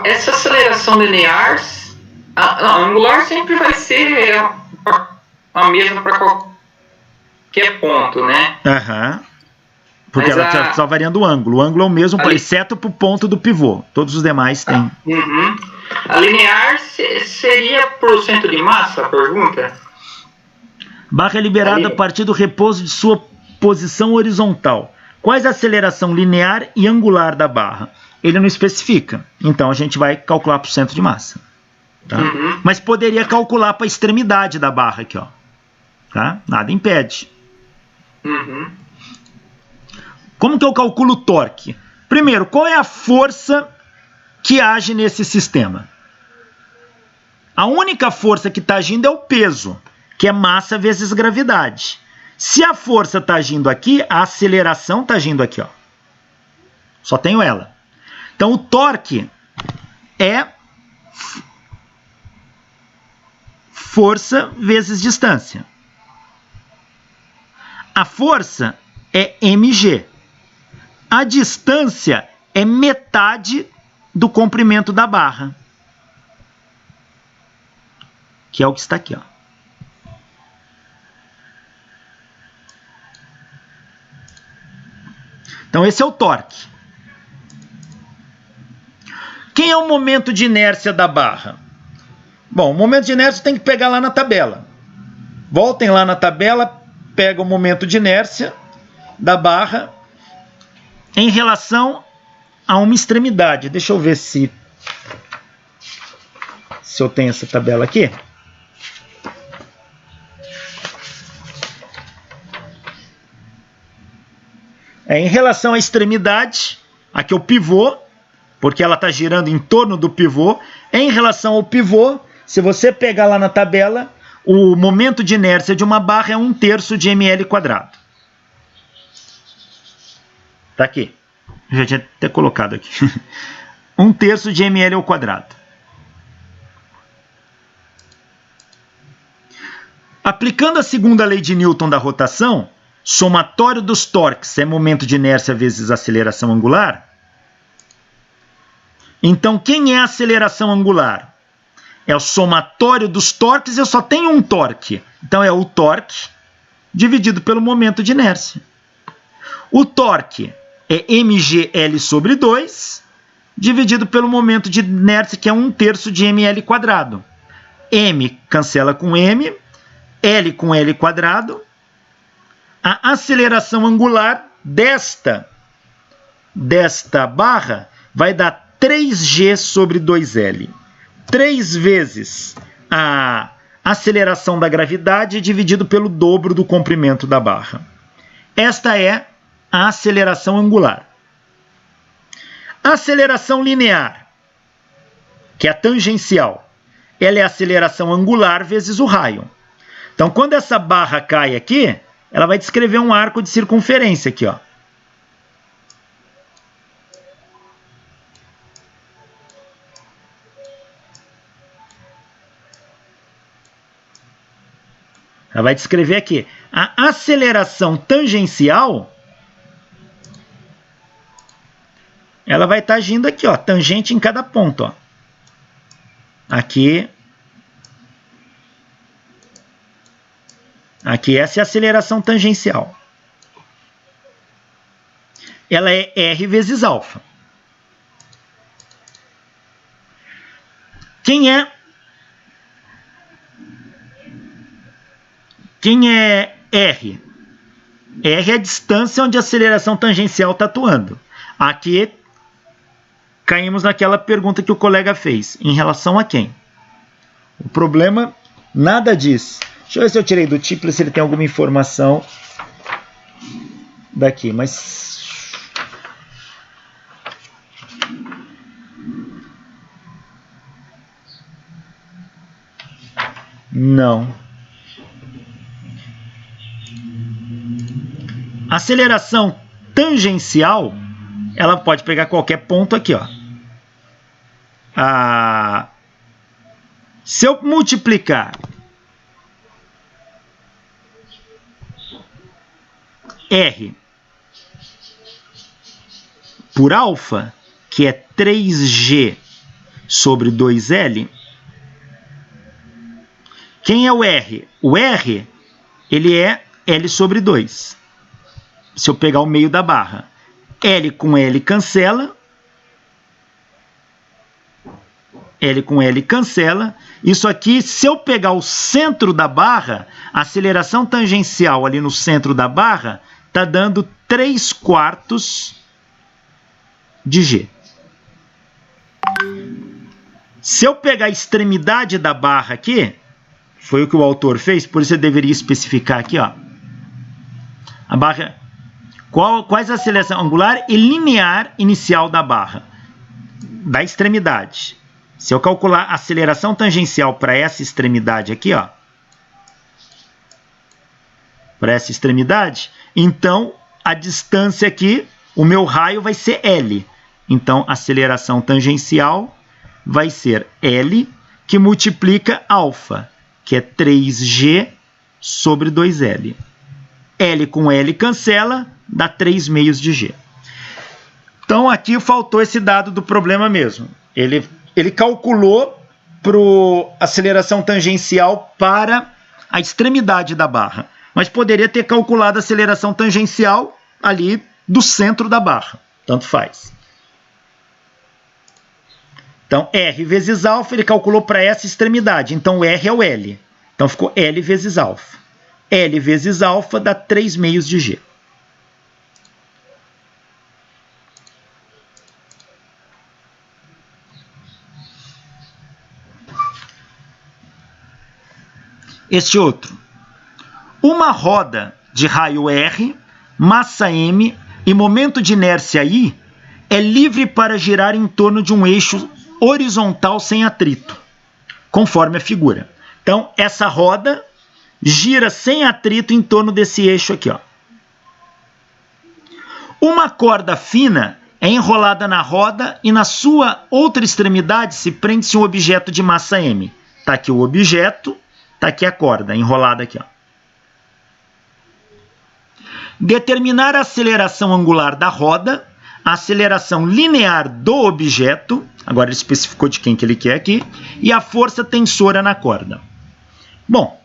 Essa aceleração linear, a angular sempre vai ser a mesma para qualquer ponto, né? Aham. Porque ela está só variando o ângulo. O ângulo é o mesmo, exceto para o ponto do pivô. Todos os demais têm. Uhum. A linear seria por centro de massa, a pergunta? Barra é liberada a partir do repouso de sua posição horizontal. Quais a aceleração linear e angular da barra? Ele não especifica. Então a gente vai calcular para o centro de massa. Tá? Uhum. Mas poderia calcular para a extremidade da barra aqui, ó. Tá? Nada impede. Uhum. Como que eu calculo o torque? Primeiro, qual é a força que age nesse sistema? A única força que está agindo é o peso, que é massa vezes gravidade. Se a força está agindo aqui, a aceleração está agindo aqui, ó. Só tenho ela. Então, o torque é força vezes distância. A força é mg. A distância é metade do comprimento da barra, que é o que está aqui, ó. Então, esse é o torque. Quem é o momento de inércia da barra? Bom, o momento de inércia tem que pegar lá na tabela. Voltem lá na tabela, pega o momento de inércia da barra em relação a uma extremidade. Deixa eu ver se eu tenho essa tabela aqui. Em relação à extremidade, aqui é o pivô, porque ela está girando em torno do pivô. Em relação ao pivô, se você pegar lá na tabela, o momento de inércia de uma barra é 1/3 de ml². Está aqui. Eu já tinha até colocado aqui. 1/3 de ml². Aplicando a segunda lei de Newton da rotação, somatório dos torques é momento de inércia vezes aceleração angular. Então, quem é a aceleração angular? É o somatório dos torques, eu só tenho um torque. Então, é o torque dividido pelo momento de inércia. O torque é mgl/2, dividido pelo momento de inércia, que é 1/3 de ml². M cancela com M, L com L². A aceleração angular desta barra vai dar 3g/2L. 3 vezes a aceleração da gravidade dividido pelo dobro do comprimento da barra. Esta é a aceleração angular. A aceleração linear, que é a tangencial, ela é a aceleração angular vezes o raio. Então, quando essa barra cai aqui, ela vai descrever um arco de circunferência aqui, ó. Ela vai descrever aqui. A aceleração tangencial, ela vai estar agindo aqui, ó, tangente em cada ponto, ó. Aqui. Aqui, essa é a aceleração tangencial. Ela é R vezes alfa. Quem é R? R é a distância onde a aceleração tangencial está atuando. Aqui caímos naquela pergunta que o colega fez. Em relação a quem? O problema nada diz. Deixa eu ver se eu tirei do título, se ele tem alguma informação daqui. Mas... não. A aceleração tangencial, ela pode pegar qualquer ponto aqui, ó. Se eu multiplicar R por alfa, que é 3G sobre 2L, quem é o R? O R, ele é L sobre 2. Se eu pegar o meio da barra. L com L cancela. L com L cancela. Isso aqui, se eu pegar o centro da barra, a aceleração tangencial ali no centro da barra está dando 3/4 de G. Se eu pegar a extremidade da barra aqui, foi o que o autor fez, por isso eu deveria especificar aqui, ó. A barra, quais a aceleração angular e linear inicial da barra? Da extremidade. Se eu calcular a aceleração tangencial para essa extremidade aqui, ó, para essa extremidade, então a distância aqui, o meu raio vai ser L. Então a aceleração tangencial vai ser L, que multiplica alfa, que é 3G sobre 2L. L com L cancela, dá 3/2 de G. Então aqui faltou esse dado do problema mesmo. Ele calculou para a aceleração tangencial para a extremidade da barra, mas poderia ter calculado a aceleração tangencial ali do centro da barra. Tanto faz. Então, R vezes alfa, ele calculou para essa extremidade. Então, o R é o L. Então, ficou L vezes alfa. L vezes alfa dá 3/2 de G. Este outro. Uma roda de raio R, massa M e momento de inércia I é livre para girar em torno de um eixo horizontal sem atrito, conforme a figura. Então, essa roda gira sem atrito em torno desse eixo aqui, ó. Uma corda fina é enrolada na roda e na sua outra extremidade se prende-se um objeto de massa M. Está aqui o objeto, está aqui a corda enrolada aqui, ó. Determinar a aceleração angular da roda, a aceleração linear do objeto, agora ele especificou de quem que ele quer aqui, e a força tensora na corda. Bom,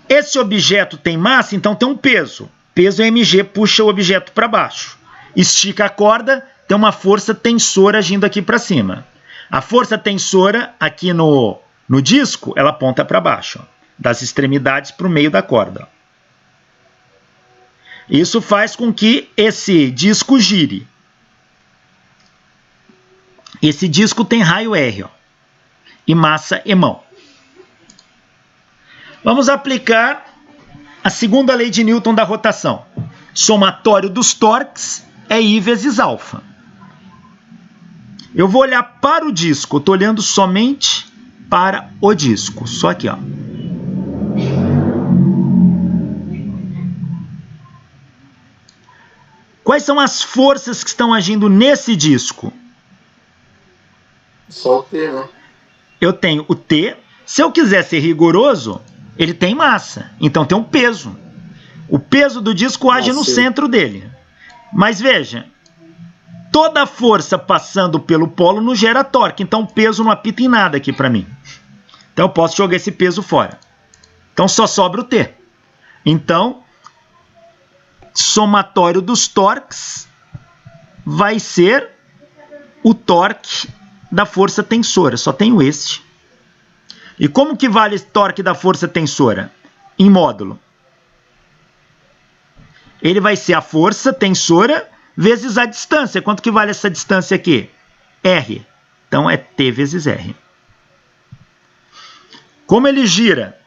esse objeto tem massa, então tem um peso. Peso mg puxa o objeto para baixo. Estica a corda, tem uma força tensora agindo aqui para cima. A força tensora aqui no disco, ela aponta para baixo, ó, das extremidades para o meio da corda. Isso faz com que esse disco gire. Esse disco tem raio R, ó, e massa Emão. Vamos aplicar a segunda lei de Newton da rotação. Somatório dos torques é I vezes alfa. Eu vou olhar para o disco, estou olhando somente para o disco, só aqui, ó. Quais são as forças que estão agindo nesse disco? Só o T, né? Eu tenho o T. Se eu quiser ser rigoroso, ele tem massa, então tem um peso. O peso do disco age no centro dele. Mas veja, toda força passando pelo polo não gera torque, então o peso não apita em nada aqui para mim. Então eu posso jogar esse peso fora. Então só sobra o T. Então, somatório dos torques vai ser o torque da força tensora. Só tenho este. E como que vale esse torque da força tensora? Em módulo. ele vai ser a força tensora vezes a distância. Quanto que vale essa distância aqui? R. Então, é T vezes R. Como ele gira,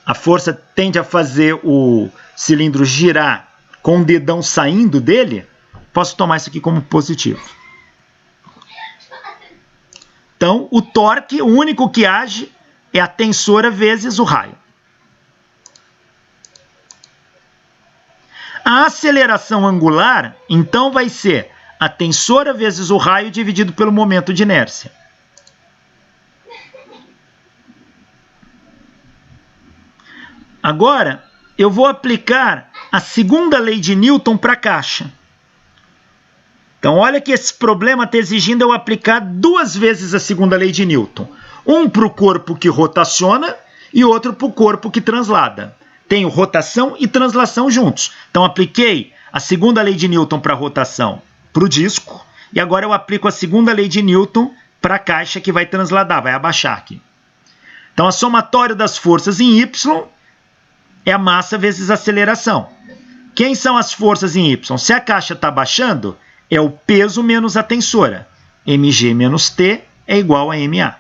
a força tende a fazer o cilindro girar com o dedão saindo dele, posso tomar isso aqui como positivo. Então, o torque, o único que age, é a tensora vezes o raio. A aceleração angular, então, vai ser a tensora vezes o raio dividido pelo momento de inércia. Agora, eu vou aplicar a segunda lei de Newton para a caixa. Então, olha que esse problema está exigindo eu aplicar 2 vezes a segunda lei de Newton. Um para o corpo que rotaciona e outro para o corpo que translada. Tenho rotação e translação juntos. Então, apliquei a segunda lei de Newton para a rotação para o disco. E agora eu aplico a segunda lei de Newton para a caixa que vai transladar, vai abaixar aqui. Então, a somatória das forças em Y é a massa vezes a aceleração. Quem são as forças em Y? Se a caixa está baixando, é o peso menos a tensora. mg menos T é igual a ma.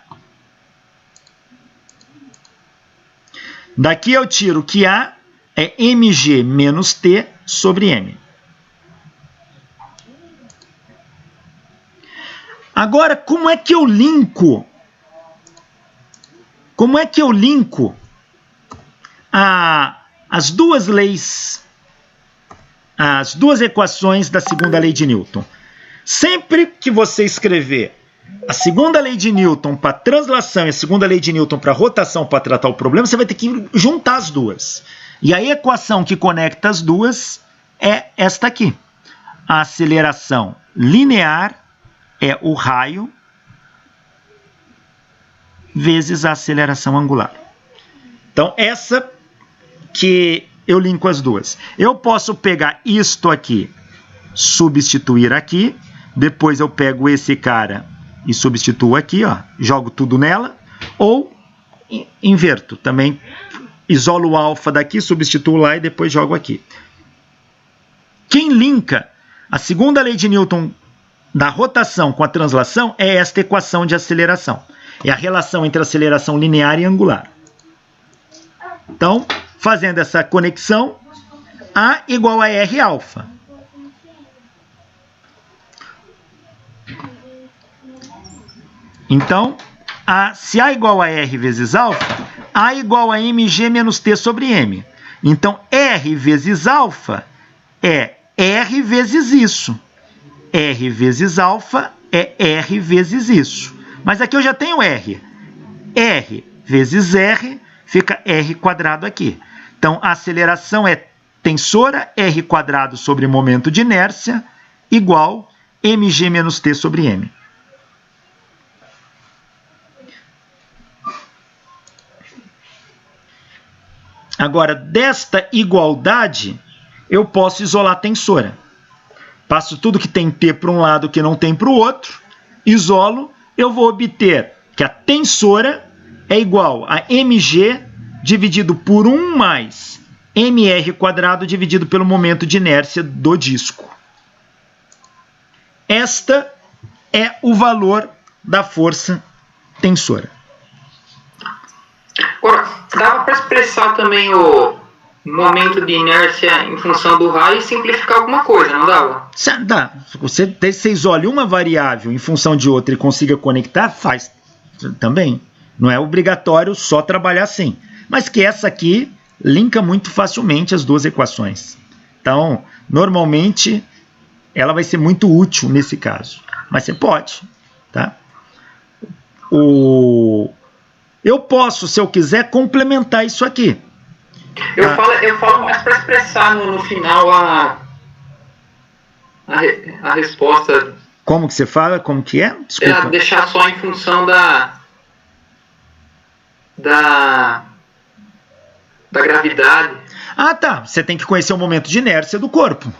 Daqui eu tiro que A é mg menos T sobre m. Agora, como é que eu linko? Como é que eu linko as duas leis, as duas equações da segunda lei de Newton? Sempre que você escrever a segunda lei de Newton para translação e a segunda lei de Newton para rotação para tratar o problema, você vai ter que juntar as duas. E a equação que conecta as duas é esta aqui. A aceleração linear é o raio vezes a aceleração angular. Então, essa que eu linko as duas. Eu posso pegar isto aqui, substituir aqui, depois eu pego esse cara e substituo aqui, ó, jogo tudo nela, ou inverto, também isolo o alfa daqui, substituo lá e depois jogo aqui. Quem linka a segunda lei de Newton da rotação com a translação é esta equação de aceleração. É a relação entre aceleração linear e angular. Então, fazendo essa conexão, A igual a R alfa. Então, se A igual a R vezes alfa, A igual a mg menos T sobre m. Então, R vezes alfa é R vezes isso. R vezes alfa é R vezes isso. Mas aqui eu já tenho R. R vezes R fica R quadrado aqui. Então, a aceleração é tensora R quadrado sobre momento de inércia igual mg menos T sobre m. Agora, desta igualdade, eu posso isolar a tensora. Passo tudo que tem T para um lado que não tem para o outro, isolo, eu vou obter que a tensora é igual a mg dividido por 1 mais mr quadrado dividido pelo momento de inércia do disco. Esta é o valor da força tensora. Agora, dava para expressar também o momento de inércia em função do raio e simplificar alguma coisa, não dava? Dá. Você isole uma variável em função de outra e consiga conectar, faz também. Não é obrigatório só trabalhar assim. Mas que essa aqui linka muito facilmente as duas equações. Então, normalmente, ela vai ser muito útil nesse caso. Mas você pode. Tá? Eu posso, se eu quiser, complementar isso aqui. Eu falo mais para expressar no final a resposta. Como que você fala? Como que é? Desculpa. Deixar só em função da gravidade. Ah, tá. Você tem que conhecer o momento de inércia do corpo.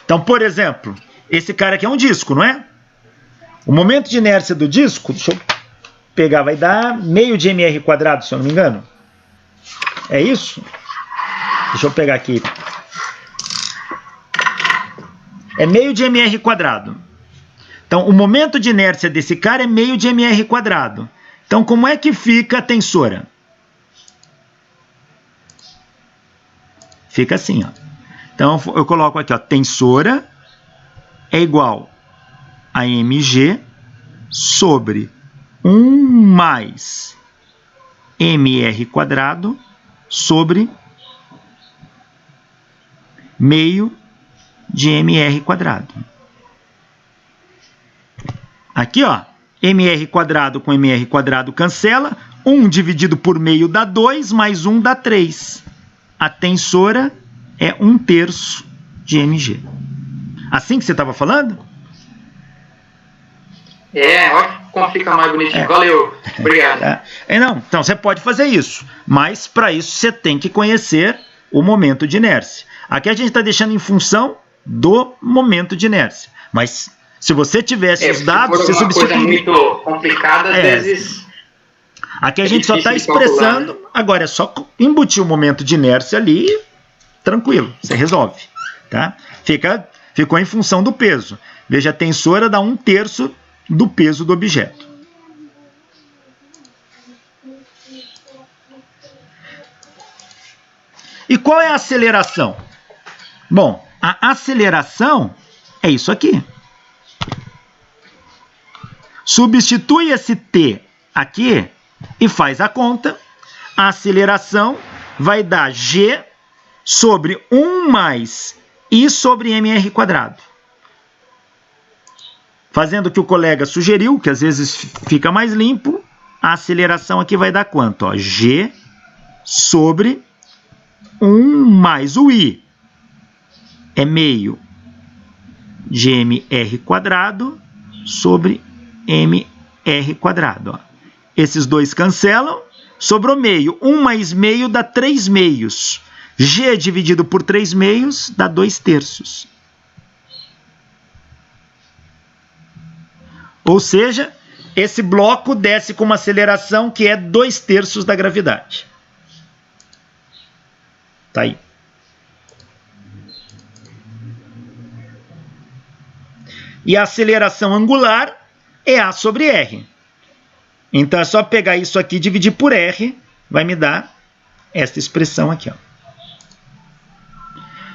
Então, por exemplo, esse cara aqui é um disco, não é? O momento de inércia do disco, deixa eu pegar, vai dar meio de mr quadrado, se eu não me engano. É isso? Deixa eu pegar aqui é meio de mr quadrado. Então, o momento de inércia desse cara é meio de mr quadrado. Então, como é que fica a tensora? Fica assim, ó. Então, eu coloco aqui, ó, tensora é igual a mg sobre 1 mais mr quadrado sobre meio de mr quadrado. Aqui, ó, mr quadrado com mr quadrado cancela. 1 dividido por meio dá 2, mais 1 dá 3. A tensora é 1/3 de mg. Assim que você estava falando? Olha como fica mais bonitinho. Valeu, obrigado. Não, então você pode fazer isso, mas para isso você tem que conhecer o momento de inércia. Aqui a gente está deixando em função do momento de inércia, mas se você tivesse os dados, você substituiria. Coisa muito complicada, às vezes. Aqui a gente só está expressando, agora é só embutir o momento de inércia ali, tranquilo, você resolve. Tá? Ficou em função do peso. Veja, a tensora dá 1/3 do peso do objeto. E qual é a aceleração? Bom, a aceleração é isso aqui. Substitui esse t aqui e faz a conta. A aceleração vai dar g sobre 1 mais I sobre mr quadrado. Fazendo o que o colega sugeriu, que às vezes fica mais limpo, a aceleração aqui vai dar quanto? Ó, g sobre 1 mais o I. É meio de mr quadrado sobre mr quadrado. Ó. Esses dois cancelam, sobrou meio. 1 mais meio dá 3 meios. G dividido por 3 meios dá 2/3. Ou seja, esse bloco desce com uma aceleração que é 2/3 da gravidade. Tá aí. E a aceleração angular é A sobre R. Então é só pegar isso aqui e dividir por R, vai me dar esta expressão aqui. Ó.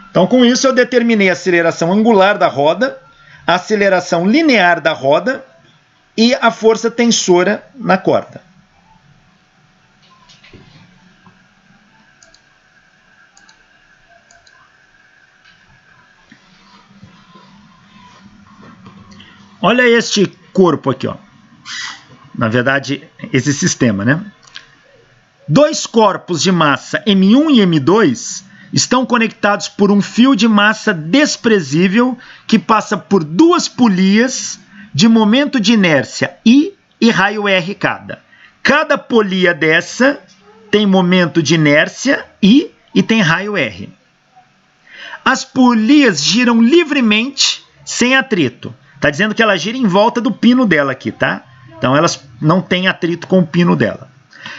Então com isso eu determinei a aceleração angular da roda, a aceleração linear da roda e a força tensora na corda. Olha este corpo aqui, ó. Na verdade, esse sistema, né? Dois corpos de massa M1 e M2 estão conectados por um fio de massa desprezível que passa por duas polias de momento de inércia I e raio R cada. Cada polia dessa tem momento de inércia I e tem raio R. As polias giram livremente, sem atrito. Está dizendo que ela gira em volta do pino dela aqui, tá? Então elas não têm atrito com o pino dela.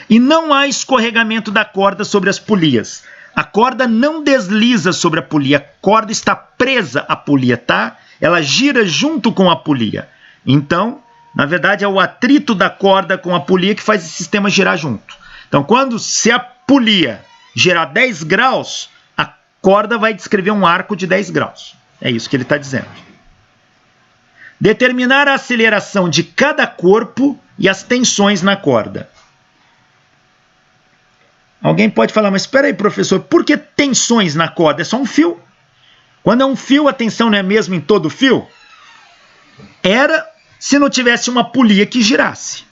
E não há escorregamento da corda sobre as polias. A corda não desliza sobre a polia, a corda está presa à polia, tá? Ela gira junto com a polia. Então, na verdade, é o atrito da corda com a polia que faz esse sistema girar junto. Então, se a polia girar 10 graus, a corda vai descrever um arco de 10 graus. É isso que ele está dizendo. Determinar a aceleração de cada corpo e as tensões na corda. Alguém pode falar, mas espera aí, professor, por que tensões na corda? É só um fio. Quando é um fio, a tensão não é mesmo em todo o fio? Era se não tivesse uma polia que girasse.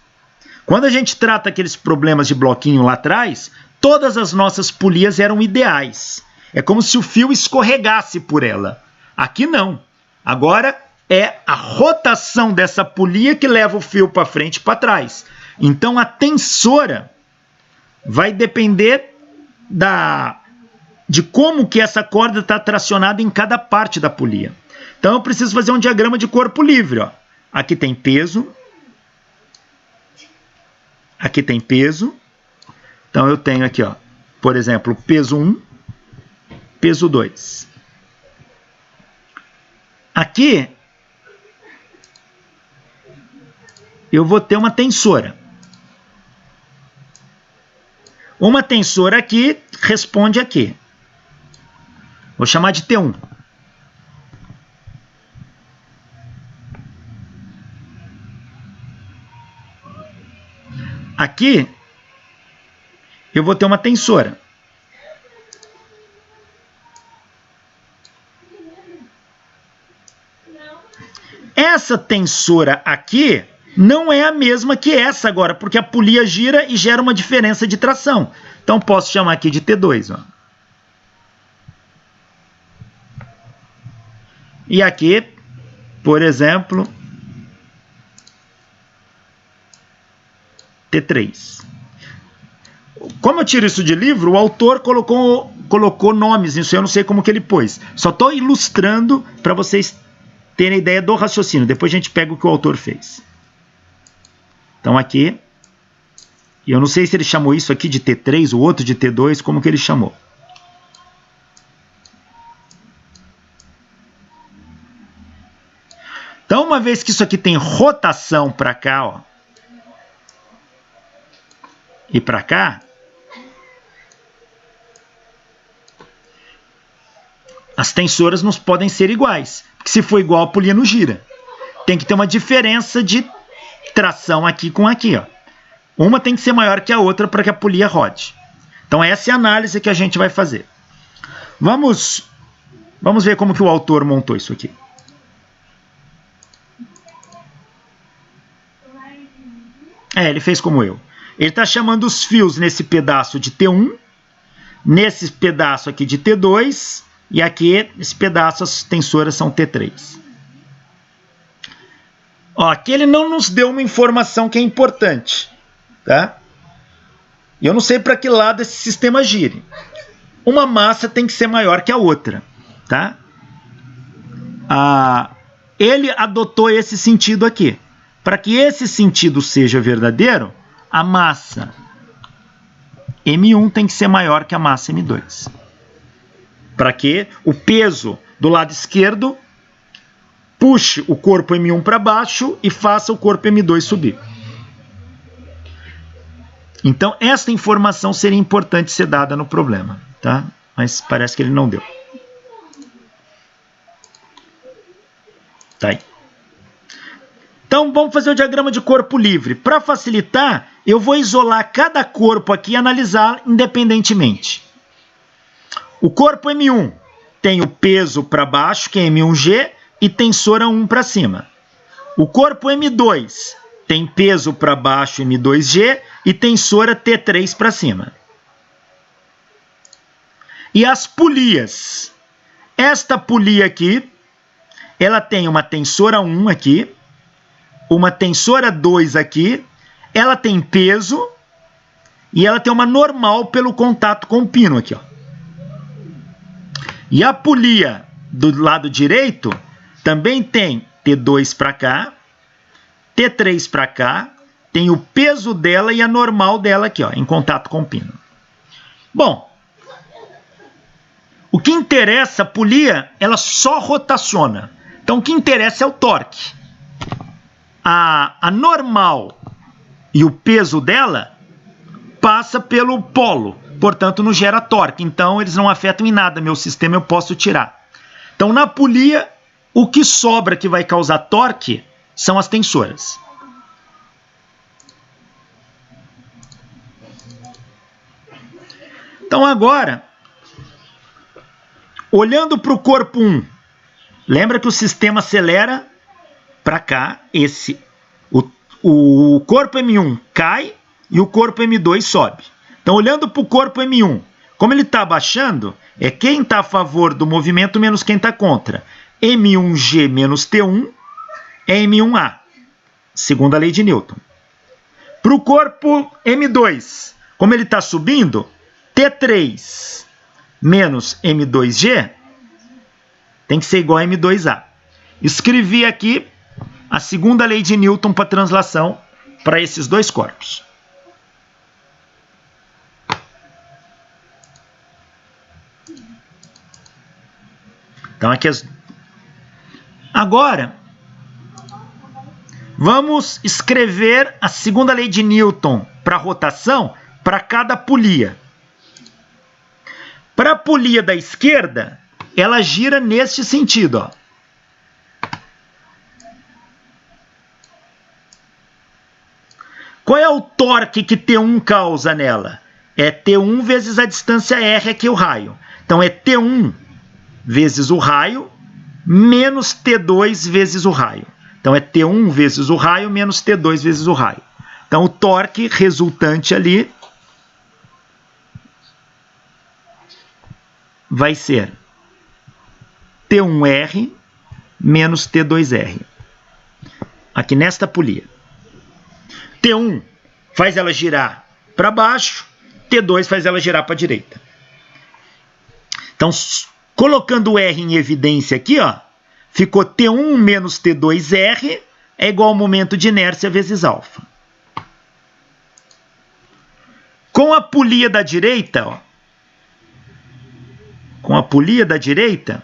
Quando a gente trata aqueles problemas de bloquinho lá atrás, todas as nossas polias eram ideais. É como se o fio escorregasse por ela. Aqui não. Agora é a rotação dessa polia que leva o fio para frente e para trás. Então a tensora vai depender de como que essa corda está tracionada em cada parte da polia. Então eu preciso fazer um diagrama de corpo livre. Ó. Aqui tem peso. Aqui tem peso. Então eu tenho aqui, ó, por exemplo, peso 1, peso 2. Aqui eu vou ter uma tensora. Uma tensora aqui responde aqui. Vou chamar de T1. Aqui eu vou ter uma tensora. Essa tensora aqui não é a mesma que essa agora, porque a polia gira e gera uma diferença de tração. Então posso chamar aqui de T2. Ó. E aqui, por exemplo, T3. Como eu tiro isso de livro, o autor colocou nomes nisso, eu não sei como que ele pôs. Só estou ilustrando para vocês terem ideia do raciocínio. Depois a gente pega o que o autor fez. Então aqui, eu não sei se ele chamou isso aqui de T3, o outro de T2, como que ele chamou. Então, uma vez que isso aqui tem rotação para cá, ó, e para cá, as tensoras não podem ser iguais. Porque se for igual, a polia não gira. Tem que ter uma diferença de tração aqui com aqui. Ó. Uma tem que ser maior que a outra para que a polia rode. Então essa é a análise que a gente vai fazer. Vamos ver como que o autor montou isso aqui. Ele fez como eu. Ele está chamando os fios nesse pedaço de T1, nesse pedaço aqui de T2, e aqui, nesse pedaço, as tensoras são T3. Ó, aqui ele não nos deu uma informação que é importante. Tá? E eu não sei para que lado esse sistema gire. Uma massa tem que ser maior que a outra. Tá? Ele adotou esse sentido aqui. Para que esse sentido seja verdadeiro, a massa M1 tem que ser maior que a massa M2. Para que o peso do lado esquerdo puxe o corpo M1 para baixo e faça o corpo M2 subir. Então, essa informação seria importante ser dada no problema. Tá? Mas parece que ele não deu. Tá aí. Então, vamos fazer o diagrama de corpo livre. Para facilitar, eu vou isolar cada corpo aqui e analisar independentemente. O corpo M1 tem o peso para baixo, que é M1G, e tensora 1 para cima. O corpo M2 tem peso para baixo, M2G, e tensora T3 para cima. E as polias. Esta polia aqui, ela tem uma tensora 1 aqui, uma tensora 2 aqui, ela tem peso e ela tem uma normal pelo contato com o pino aqui, ó. E a polia do lado direito também tem T2 para cá, T3 para cá, tem o peso dela e a normal dela aqui, ó, em contato com o pino. Bom, o que interessa, a polia, ela só rotaciona. Então o que interessa é o torque. A normal e o peso dela passa pelo polo, portanto não gera torque, então eles não afetam em nada meu sistema, eu posso tirar. Então na polia, o que sobra que vai causar torque são as tensoras. Então agora, olhando para o corpo 1, lembra que o sistema acelera para cá, o corpo M1 cai e o corpo M2 sobe. Então, olhando para o corpo M1, como ele está abaixando, é quem está a favor do movimento menos quem está contra. M1G menos T1 é M1A, segundo a lei de Newton. Para o corpo M2, como ele está subindo, T3 menos M2G tem que ser igual a M2A. Escrevi aqui a segunda lei de Newton para translação para esses dois corpos. Então aqui Agora, vamos escrever a segunda lei de Newton para rotação para cada polia. Para a polia da esquerda, ela gira neste sentido, ó. Qual é o torque que T1 causa nela? É T1 vezes a distância R, aqui o raio. Então, é T1 vezes o raio, menos T2 vezes o raio. Então, é T1 vezes o raio, menos T2 vezes o raio. Então, o torque resultante ali vai ser T1R menos T2R. Aqui nesta polia. T1 faz ela girar para baixo, T2 faz ela girar para a direita. Então, colocando o R em evidência aqui, ó, ficou T1 menos T2R é igual ao momento de inércia vezes alfa. Com a polia da direita, ó, com a polia da direita,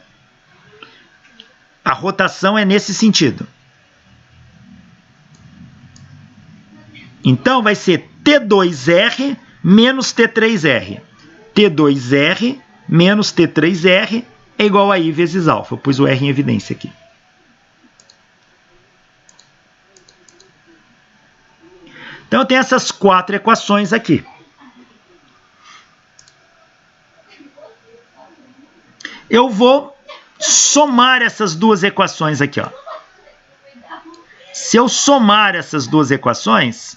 a rotação é nesse sentido. Então, vai ser T2R menos T3R. T2R menos T3R é igual a I vezes alfa. Eu pus o R em evidência aqui. Então, eu tenho essas 4 equações aqui. Eu vou somar essas duas equações aqui, ó. Se eu somar essas duas equações,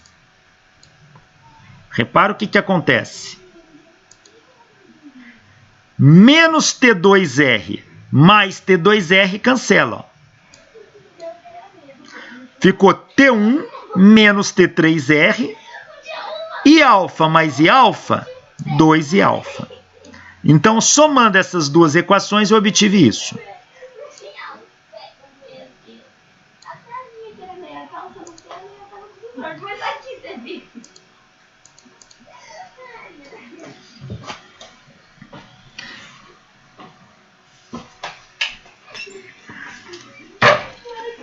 repara o que acontece. Menos T2R mais T2R cancela, ó. Ficou T1 menos T3R, I alfa mais I alfa, 2 I alfa. Então, somando essas duas equações, eu obtive isso.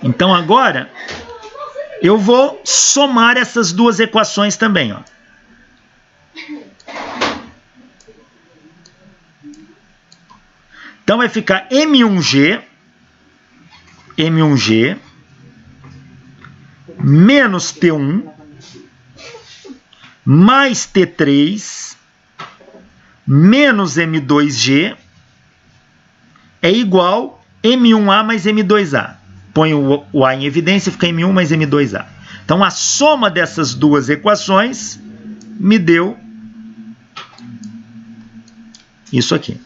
Então, agora, eu vou somar essas duas equações também, ó. Então, vai ficar M1G menos T1 mais T3 menos M2G é igual M1A mais M2A. Põe o A em evidência, fica M1 mais M2A. Então, a soma dessas duas equações me deu isso aqui.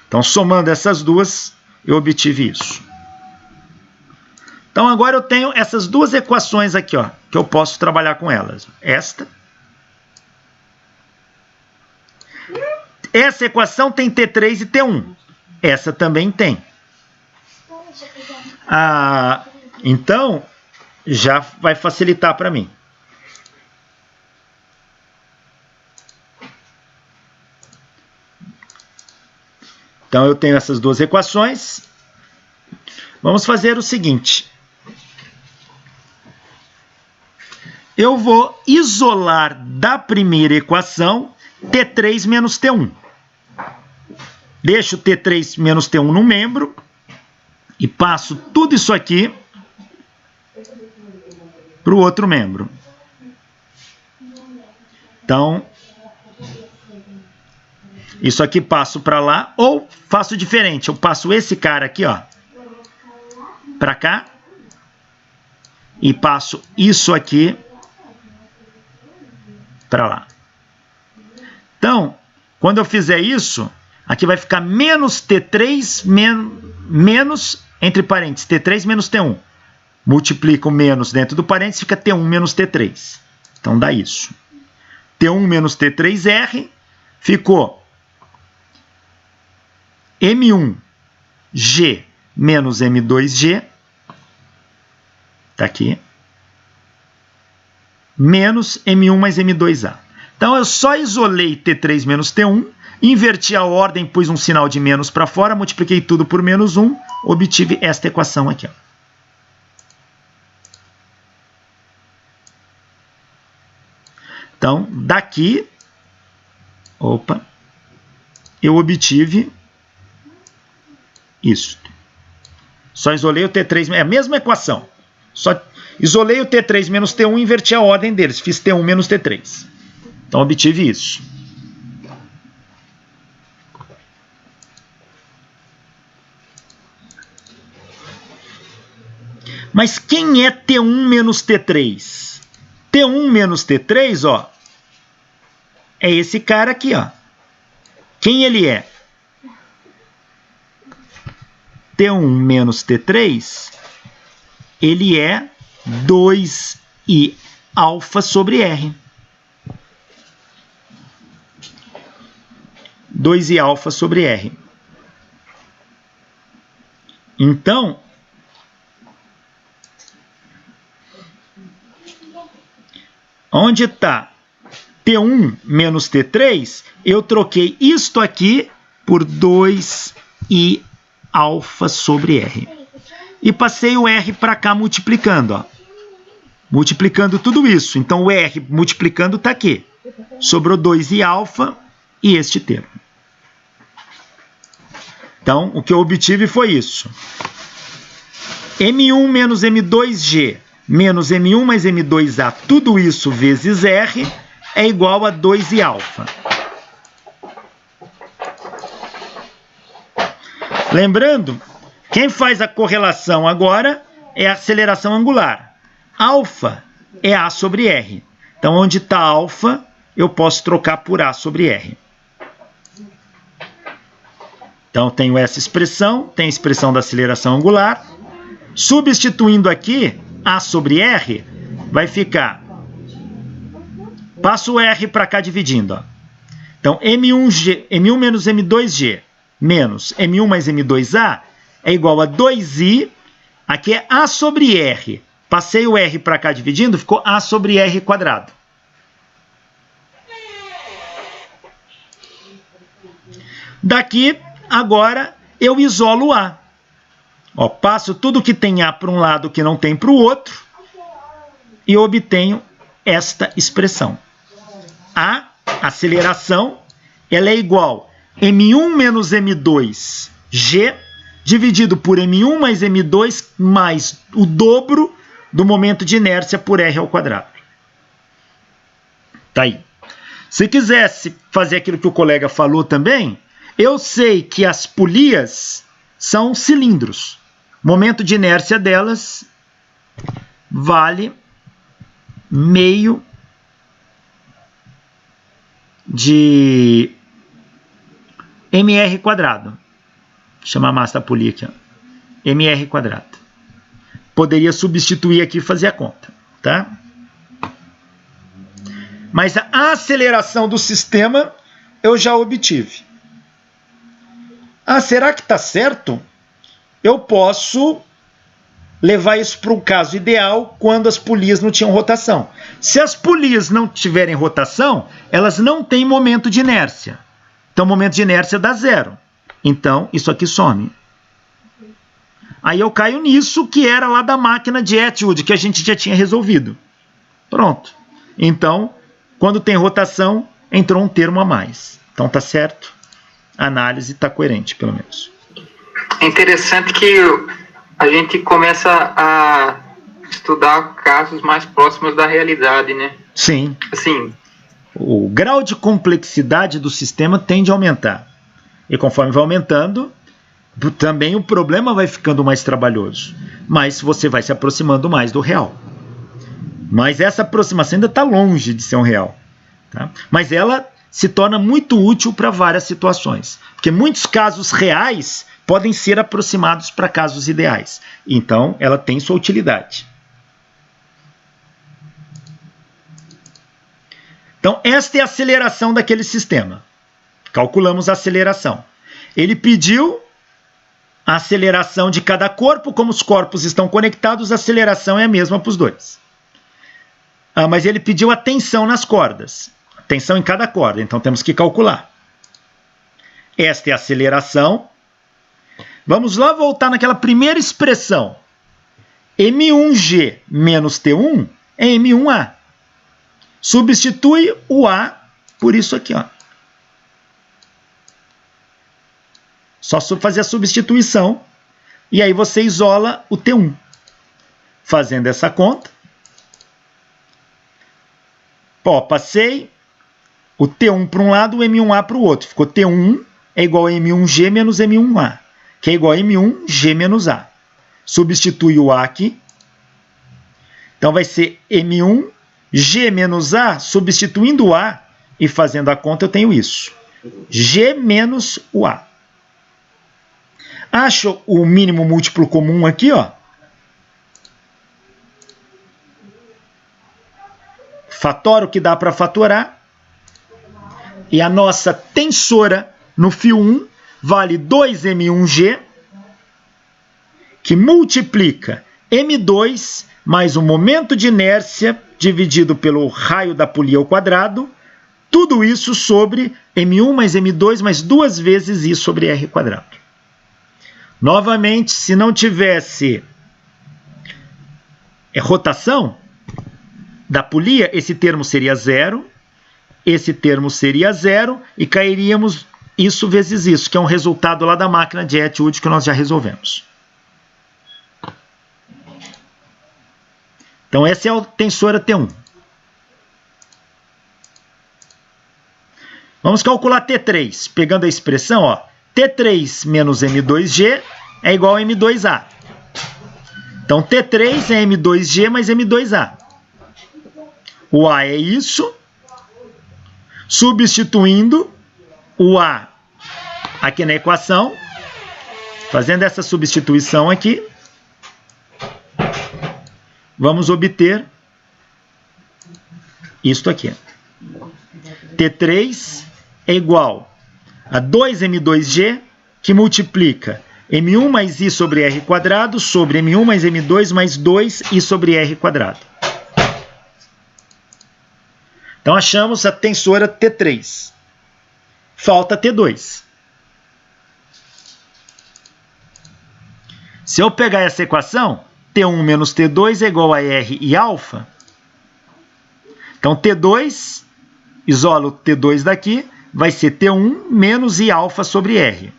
Então, somando essas duas, eu obtive isso. Então, agora eu tenho essas duas equações aqui, ó, que eu posso trabalhar com elas. Essa equação tem T3 e T1. Essa também tem. Então, já vai facilitar para mim. Então, eu tenho essas duas equações. Vamos fazer o seguinte. Eu vou isolar da primeira equação T3 menos T1. Deixo T3 menos T1 no membro e passo tudo isso aqui para o outro membro. Então, isso aqui passo para lá, ou faço diferente. Eu passo esse cara aqui, ó, para cá e passo isso aqui para lá. Então, quando eu fizer isso, aqui vai ficar menos T3 menos, entre parênteses, T3 menos T1. Multiplico menos dentro do parênteses, fica T1 menos T3. Então, dá isso. T1 menos T3R ficou M1G menos M2G. Está aqui. Menos M1 mais M2A. Então, eu só isolei T3 menos T1, Inverti a ordem, pus um sinal de menos para fora, multipliquei tudo por menos 1, obtive esta equação aqui. Ó. Então, daqui, eu obtive isso. Só isolei o T3, é a mesma equação. Só isolei o T3 menos T1 e inverti a ordem deles. Fiz T1 menos T3. Então, obtive isso. Mas quem é T1 menos T3? T1 menos T3, ó, é esse cara aqui, ó. Quem ele é? T1 menos T3, ele é 2i alfa sobre R. 2i alfa sobre R. Então, onde está T1 menos T3, eu troquei isto aqui por 2i alfa sobre R. E passei o R para cá multiplicando. Ó. Multiplicando tudo isso. Então, o R multiplicando está aqui. Sobrou 2i alfa e este termo. Então, o que eu obtive foi isso. M1 menos M2G menos M1 mais M2A, tudo isso vezes R, é igual a 2i alfa. Lembrando, quem faz a correlação agora é a aceleração angular. Alfa é A sobre R. Então, onde está alfa, eu posso trocar por A sobre R. Então, tenho essa expressão, tem a expressão da aceleração angular. Substituindo aqui, A sobre R, vai ficar... Passo o R para cá dividindo. Ó. Então, M1 menos M2G menos M1 mais M2A é igual a 2i, aqui é A sobre R. Passei o R para cá dividindo, ficou A sobre R quadrado. Daqui, agora, eu isolo A. Ó, passo tudo que tem A para um lado que não tem para o outro e obtenho esta expressão. A aceleração ela é igual a M1 menos M2G dividido por M1 mais M2 mais o dobro do momento de inércia por R ao quadrado. Tá aí. Se quisesse fazer aquilo que o colega falou também, eu sei que as polias são cilindros. O momento de inércia delas vale meio de mr quadrado. Chama a massa da polia aqui, ó. mr quadrado. Poderia substituir aqui e fazer a conta, tá? Mas a aceleração do sistema eu já obtive. Ah, será que está certo? Eu posso levar isso para um caso ideal quando as polias não tinham rotação. Se as polias não tiverem rotação, elas não têm momento de inércia. Então, o momento de inércia dá zero. Então, isso aqui some. Aí eu caio nisso que era lá da máquina de Atwood, que a gente já tinha resolvido. Pronto. Então, quando tem rotação, entrou um termo a mais. Então, tá certo. A análise está coerente, pelo menos. É interessante que a gente começa a estudar casos mais próximos da realidade, né? Sim. Assim, o grau de complexidade do sistema tende a aumentar. E conforme vai aumentando, também o problema vai ficando mais trabalhoso. Mas você vai se aproximando mais do real. Mas essa aproximação ainda está longe de ser um real. Tá? Mas ela se torna muito útil para várias situações. Porque muitos casos reais podem ser aproximados para casos ideais. Então, ela tem sua utilidade. Então, esta é a aceleração daquele sistema. Calculamos a aceleração. Ele pediu a aceleração de cada corpo. Como os corpos estão conectados, a aceleração é a mesma para os dois. Mas ele pediu a tensão nas cordas. Tensão em cada corda, então temos que calcular. Esta é a aceleração. Vamos lá voltar naquela primeira expressão. M1G menos T1 é M1A. Substitui o A por isso aqui, ó. Só fazer a substituição e aí você isola o T1. Fazendo essa conta. Ó, passei o T1 para um lado, o M1A para o outro. Ficou T1 é igual a M1G menos M1A, que é igual a M1G menos A. Substitui o A aqui. Então vai ser M1G menos A, substituindo o A e fazendo a conta eu tenho isso. G menos o A. Acho o mínimo múltiplo comum aqui, ó. Fatora o que dá para fatorar. E a nossa tensora no fio 1 vale 2M1G, que multiplica M2 mais o momento de inércia dividido pelo raio da polia ao quadrado. Tudo isso sobre M1 mais M2 mais 2 vezes I sobre R quadrado. Novamente, se não tivesse rotação da polia, esse termo seria zero, esse termo seria zero e cairíamos isso vezes isso, que é um resultado lá da máquina de Atwood que nós já resolvemos. Então essa é a tensora T1. Vamos calcular T3, pegando a expressão, ó, T3 menos M2G é igual a M2A. Então T3 é M2G mais M2A. O A é isso. Substituindo o A aqui na equação, fazendo essa substituição aqui, vamos obter isto aqui. T3 é igual a 2M2G, que multiplica M1 mais I sobre R quadrado sobre M1 mais M2 mais 2I sobre R quadrado. Então achamos a tensora T3. Falta T2. Se eu pegar essa equação, T1 menos T2 é igual a R e alfa. Então T2, isolo T2 daqui, vai ser T1 menos I alfa sobre R.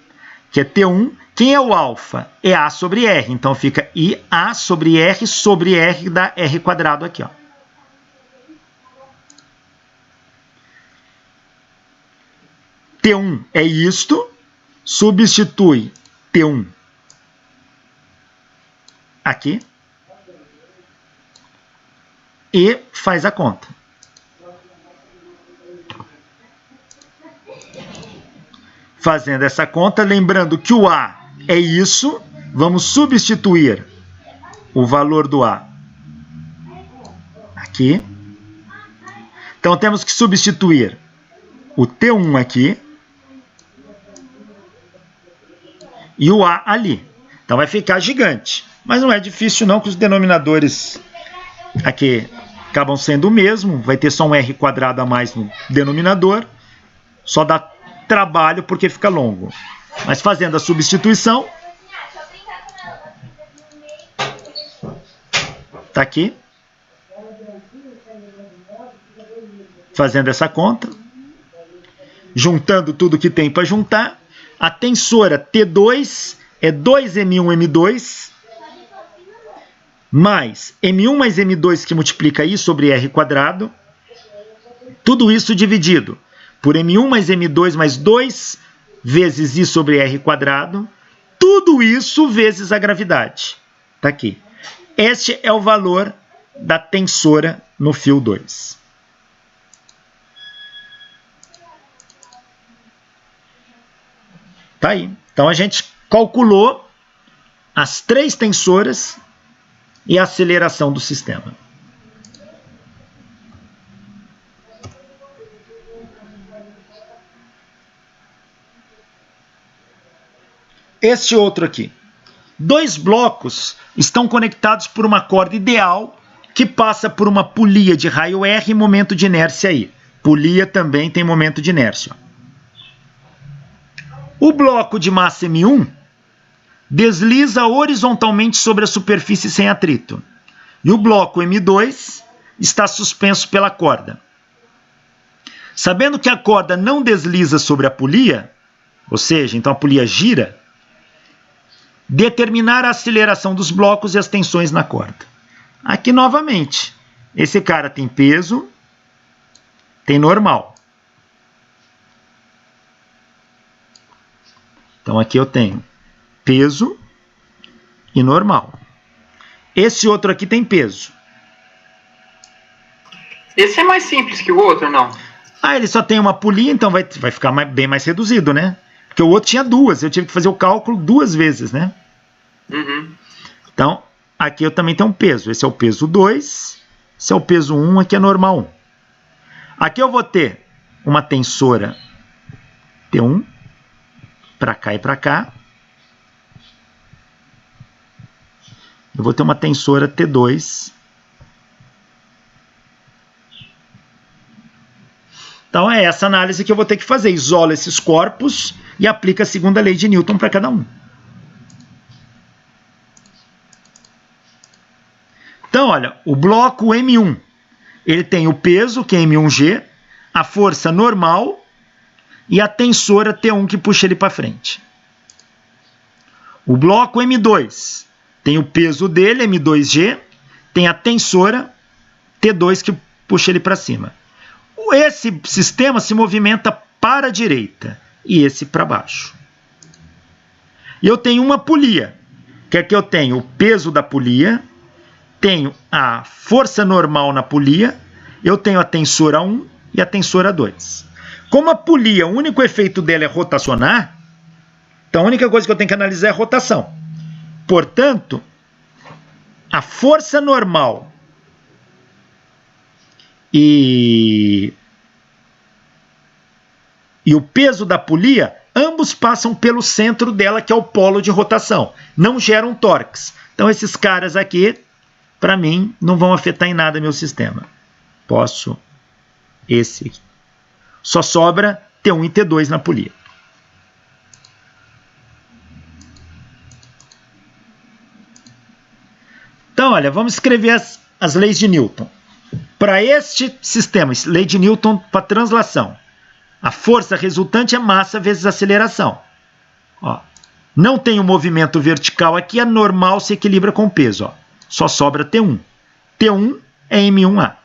Que é T1, quem é o alfa? É A sobre R. Então fica IA sobre R dá R quadrado aqui, ó. T1 é isto, substitui T1 aqui e faz a conta. Fazendo essa conta, lembrando que o A é isso, vamos substituir o valor do A aqui. Então temos que substituir o T1 aqui e o A ali. Então vai ficar gigante. Mas não é difícil não, que os denominadores aqui acabam sendo o mesmo. Vai ter só um R quadrado a mais no denominador. Só dá trabalho porque fica longo. Mas fazendo a substituição, tá aqui. Fazendo essa conta. Juntando tudo que tem para juntar. A tensora T2 é 2M1M2 mais M1 mais M2 que multiplica I sobre R quadrado. Tudo isso dividido por M1 mais M2 mais 2 vezes I sobre R quadrado. Tudo isso vezes a gravidade. Está aqui. Este é o valor da tensora no fio 2. Tá aí. Então a gente calculou as 3 tensoras e a aceleração do sistema. Este outro aqui. 2 blocos estão conectados por uma corda ideal que passa por uma polia de raio R e momento de inércia I. Polia também tem momento de inércia. O bloco de massa M1 desliza horizontalmente sobre a superfície sem atrito. E o bloco M2 está suspenso pela corda. Sabendo que a corda não desliza sobre a polia, ou seja, então a polia gira, determinar a aceleração dos blocos e as tensões na corda. Aqui novamente, esse cara tem peso, tem normal. Então aqui eu tenho peso e normal. Esse outro aqui tem peso. Esse é mais simples que o outro, não? Ele só tem uma polia, então vai ficar bem mais reduzido, né? Porque o outro tinha duas, eu tive que fazer o cálculo 2 vezes, né? Uhum. Então, aqui eu também tenho um peso. Esse é o peso 2, esse é o peso 1, aqui é normal 1. Aqui eu vou ter uma tensora T1, para cá e para cá. Eu vou ter uma tensora T2. Então é essa análise que eu vou ter que fazer. Isola esses corpos e aplica a segunda lei de Newton para cada um. Então, olha, o bloco M1, ele tem o peso, que é M1G, a força normal e a tensora T1 que puxa ele para frente. O bloco M2 tem o peso dele, M2G, tem a tensora T2 que puxa ele para cima. Esse sistema se movimenta para a direita e esse para baixo. E eu tenho uma polia, que aqui eu tenho o peso da polia, tenho a força normal na polia, eu tenho a tensora 1 e a tensora 2. Como a polia, o único efeito dela é rotacionar, então a única coisa que eu tenho que analisar é a rotação. Portanto, a força normal e o peso da polia, ambos passam pelo centro dela, que é o polo de rotação. Não geram torques. Então esses caras aqui, para mim, não vão afetar em nada meu sistema. Posso esse aqui. Só sobra T1 e T2 na polia. Então, olha, vamos escrever as leis de Newton. Para este sistema, lei de Newton para translação, a força resultante é massa vezes aceleração. Ó, não tem um movimento vertical aqui, a normal se equilibra com o peso. Ó. Só sobra T1. T1 é M1A.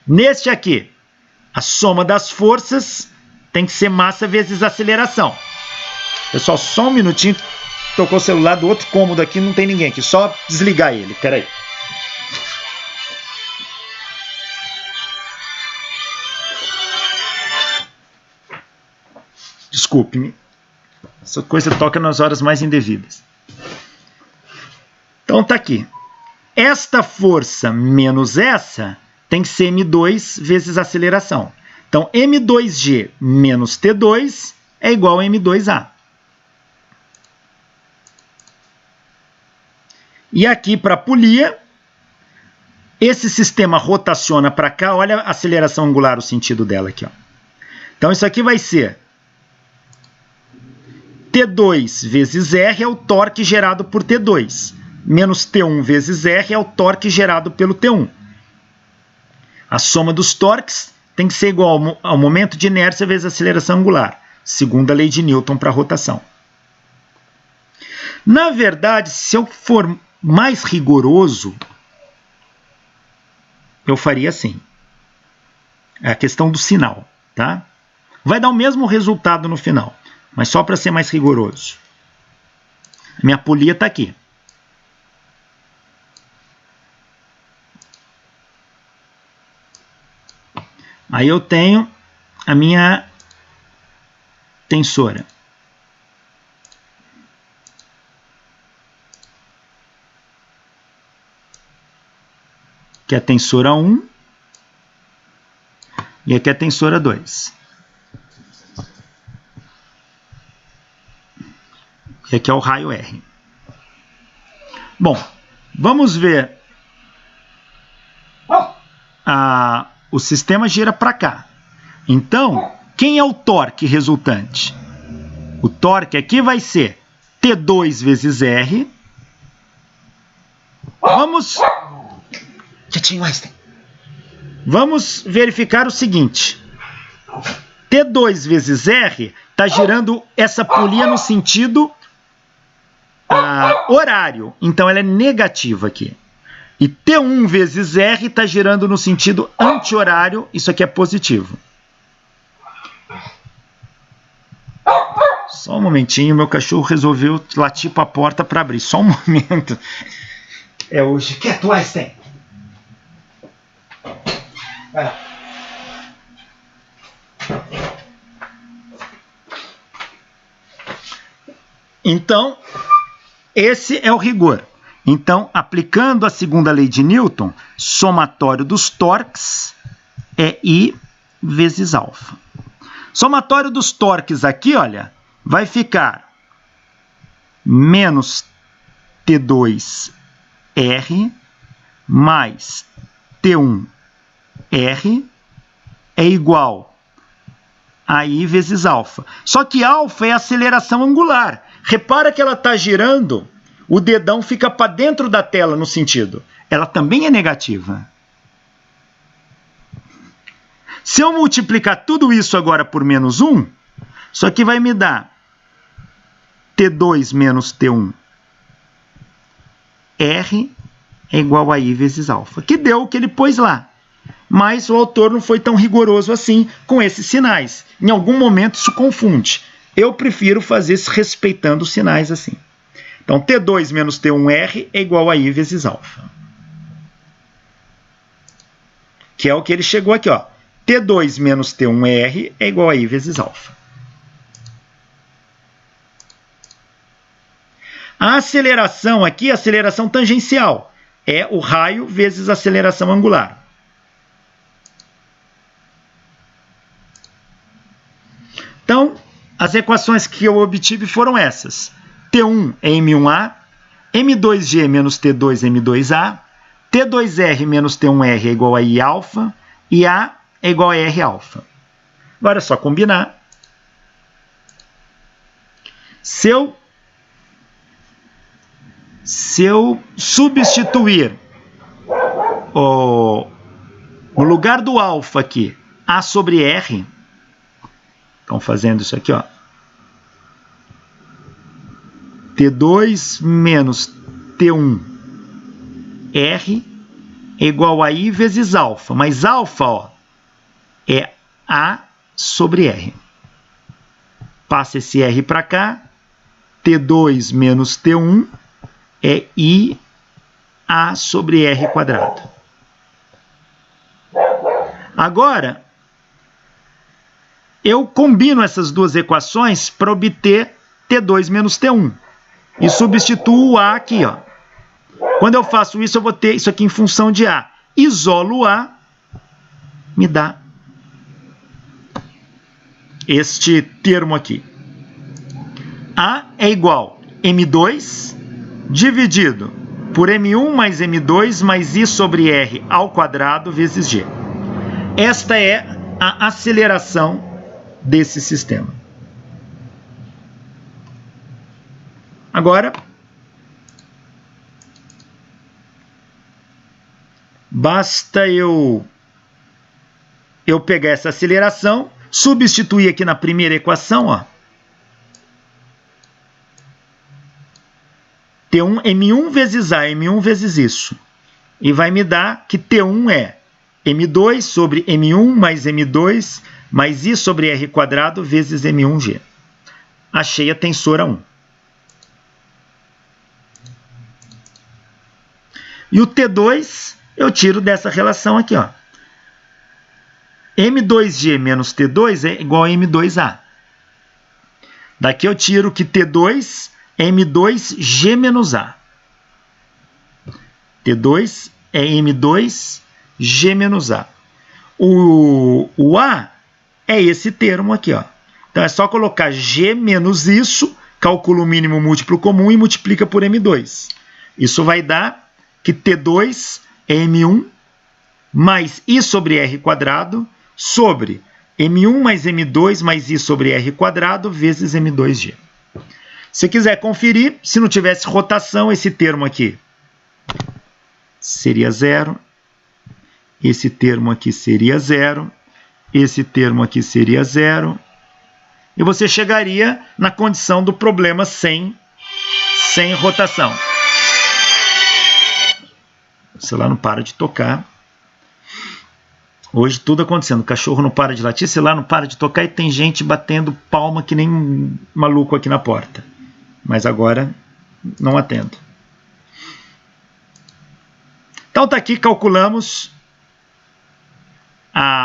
Neste aqui, a soma das forças tem que ser massa vezes aceleração. Pessoal, só um minutinho. Tocou o celular do outro cômodo aqui, não tem ninguém aqui. Só desligar ele. Espera aí. Desculpe-me. Essa coisa toca nas horas mais indevidas. Então tá aqui. Esta força menos essa tem que ser M2 vezes aceleração. Então, M2G menos T2 é igual a M2A. E aqui para a polia, esse sistema rotaciona para cá. Olha a aceleração angular, o sentido dela aqui. Ó. Então, isso aqui vai ser T2 vezes R é o torque gerado por T2. Menos T1 vezes R é o torque gerado pelo T1. A soma dos torques tem que ser igual ao momento de inércia vezes a aceleração angular. Segunda lei de Newton para a rotação. Na verdade, se eu for mais rigoroso, eu faria assim. É a questão do sinal, tá? Vai dar o mesmo resultado no final, mas só para ser mais rigoroso. Minha polia está aqui. Aí eu tenho a minha tensora. Que é a tensora 1 e aqui é a tensora 2. E aqui é o raio R. Bom, vamos ver. O sistema gira para cá. Então, quem é o torque resultante? O torque aqui vai ser T2 vezes R. Vamos verificar o seguinte. T2 vezes R está girando essa polia no sentido horário. Então, ela é negativa aqui. E T1 vezes R está girando no sentido anti-horário. Isso aqui é positivo. Só um momentinho, meu cachorro resolveu latir para a porta para abrir. Só um momento. É hoje. Quieto, Einstein. Vai lá. Então, esse é o rigor. Então, aplicando a segunda lei de Newton, somatório dos torques é I vezes alfa. Somatório dos torques aqui, olha, vai ficar menos T2R mais T1R é igual a I vezes alfa. Só que alfa é a aceleração angular. Repara que ela está girando, o dedão fica para dentro da tela no sentido. Ela também é negativa. Se eu multiplicar tudo isso agora por menos 1, isso aqui vai me dar T2 menos T1 R é igual a I vezes alfa, que deu o que ele pôs lá. Mas o autor não foi tão rigoroso assim com esses sinais. Em algum momento isso confunde. Eu prefiro fazer isso respeitando os sinais assim. Então, T2 menos T1R é igual a I vezes alfa. Que é o que ele chegou aqui, ó. T2 menos T1R é igual a I vezes alfa. A aceleração aqui, a aceleração tangencial, é o raio vezes a aceleração angular. Então, as equações que eu obtive foram essas. T1 é M1A, M2G menos T2 M2A, T2R menos T1R é igual a I alfa, e A é igual a R alfa. Agora é só combinar. Se eu substituir no lugar do alfa aqui, A sobre R, então fazendo isso aqui, ó, T2 menos T1 R é igual a I vezes alfa, mas alfa, ó, é A sobre R. Passa esse R para cá, T2 menos T1 é I A sobre R quadrado. Agora, eu combino essas duas equações para obter T2 menos T1. E substituo o A aqui, ó. Quando eu faço isso, eu vou ter isso aqui em função de A. Isolo o A, me dá este termo aqui. A é igual a M2 dividido por M1 mais M2 mais I sobre R ao quadrado vezes G. Esta é a aceleração desse sistema. Agora, basta eu pegar essa aceleração, substituir aqui na primeira equação, ó, T1, M1 vezes A, M1 vezes isso. E vai me dar que T1 é M2 sobre M1 mais M2 mais I sobre R quadrado vezes M1G. Achei a tensora 1. E o T2 eu tiro dessa relação aqui, ó. M2G menos T2 é igual a M2A. Daqui eu tiro que T2 é M2G menos A. T2 é M2G menos A. O A é esse termo aqui, ó. Então é só colocar G menos isso, calcula o mínimo múltiplo comum e multiplica por M2. Isso vai dar que T2 é M1 mais I sobre R quadrado sobre M1 mais M2 mais I sobre R² vezes M2G. Se quiser conferir, se não tivesse rotação, esse termo aqui seria 0, esse termo aqui seria 0, esse termo aqui seria 0, e você chegaria na condição do problema sem rotação. O celular não para de tocar. Hoje tudo acontecendo, o cachorro não para de latir, o celular não para de tocar e tem gente batendo palma que nem um maluco aqui na porta. Mas agora não atendo. Então tá aqui, calculamos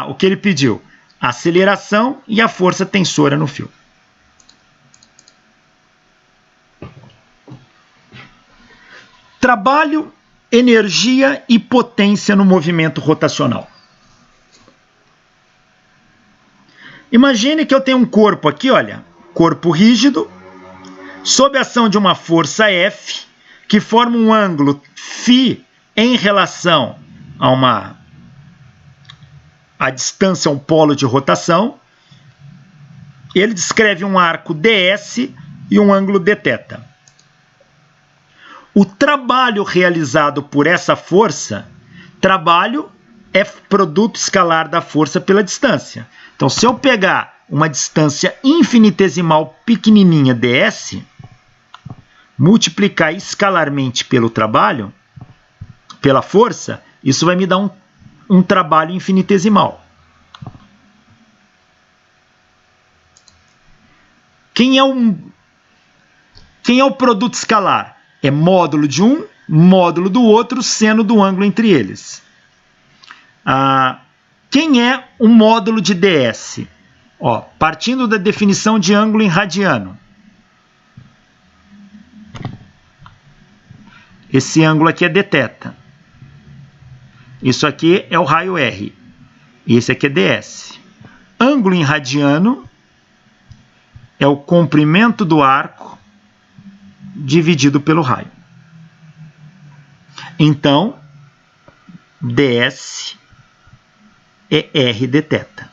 o que ele pediu. A aceleração e a força tensora no fio. Trabalho, energia e potência no movimento rotacional. Imagine que eu tenho um corpo aqui, olha, corpo rígido, sob a ação de uma força F, que forma um ângulo φ em relação a distância a um polo de rotação. Ele descreve um arco ds e um ângulo dθ. O trabalho realizado por essa força, trabalho é produto escalar da força pela distância. Então, se eu pegar uma distância infinitesimal pequenininha ds, multiplicar escalarmente pelo trabalho, pela força, isso vai me dar um trabalho infinitesimal. Quem é o produto escalar? É módulo de um, módulo do outro, seno do ângulo entre eles. Quem é o módulo de ds? Partindo da definição de ângulo em radiano. Esse ângulo aqui é dθ. Isso aqui é o raio R. E esse aqui é ds. Ângulo em radiano é o comprimento do arco dividido pelo raio. Então, ds é R dθ.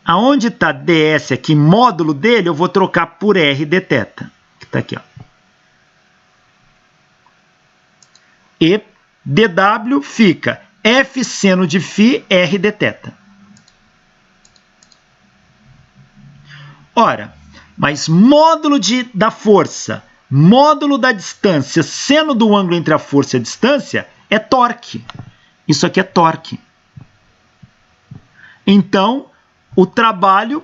Aonde está ds aqui, módulo dele, eu vou trocar por R dθ. Que está aqui, ó. E dw fica F seno de φ R dθ. Ora, mas módulo da força, módulo da distância, seno do ângulo entre a força e a distância, é torque. Isso aqui é torque. Então, o trabalho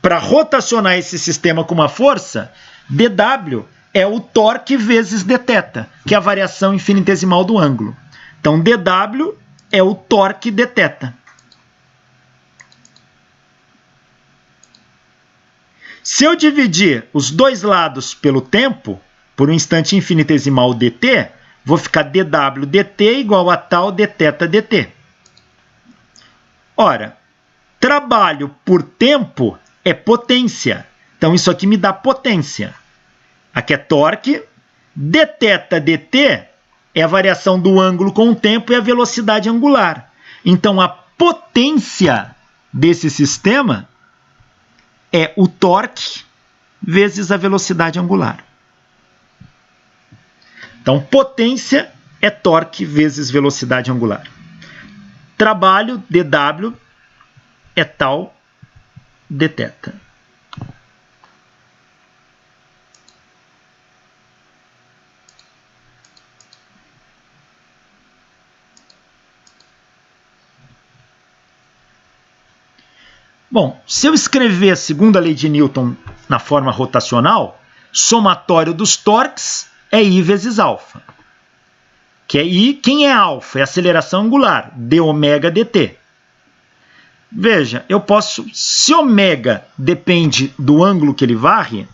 para rotacionar esse sistema com uma força, dw, é o torque vezes dθ, que é a variação infinitesimal do ângulo. Então, dw é o torque dθ. Se eu dividir os dois lados pelo tempo, por um instante infinitesimal dt, vou ficar dw dt igual a tal dθ dt. Ora, trabalho por tempo é potência. Então, isso aqui me dá potência. Aqui é torque. dθ dt é a variação do ângulo com o tempo e a velocidade angular. Então, a potência desse sistema é o torque vezes a velocidade angular. Então, potência é torque vezes velocidade angular. Trabalho, dw, é tal dθ. Bom, se eu escrever a segunda lei de Newton na forma rotacional, somatório dos torques é I vezes alfa. Que é I, quem é alfa? É a aceleração angular, dω dt. Veja, eu posso, se ômega depende do ângulo que ele varre,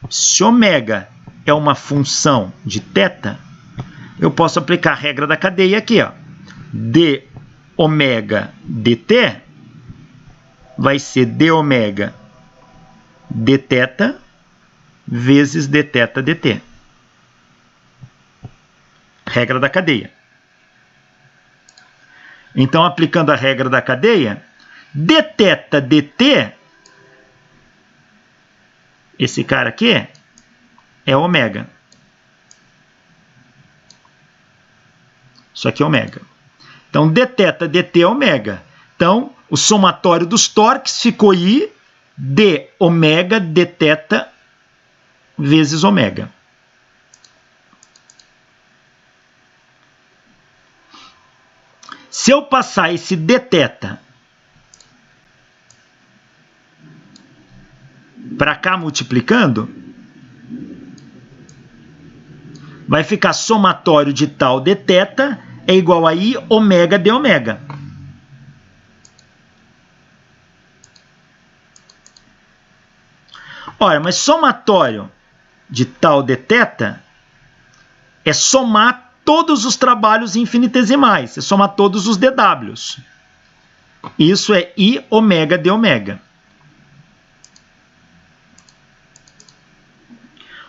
se ômega é uma função de θ, eu posso aplicar a regra da cadeia aqui, ó. dω dt vai ser dω dθ vezes dθ dt. Regra da cadeia. Então, aplicando a regra da cadeia, dθ dt, esse cara aqui, é ômega. Isso aqui é ômega. Então, dθ dt é ômega. Então, o somatório dos torques ficou I de ômega dθ vezes ômega. Se eu passar esse dθ para cá multiplicando, vai ficar somatório de tal dθ é igual a I ômega de ômega. Ora, mas somatório de tal dθ é somar todos os trabalhos infinitesimais, é somar todos os dWs. Isso é I ômega de ômega.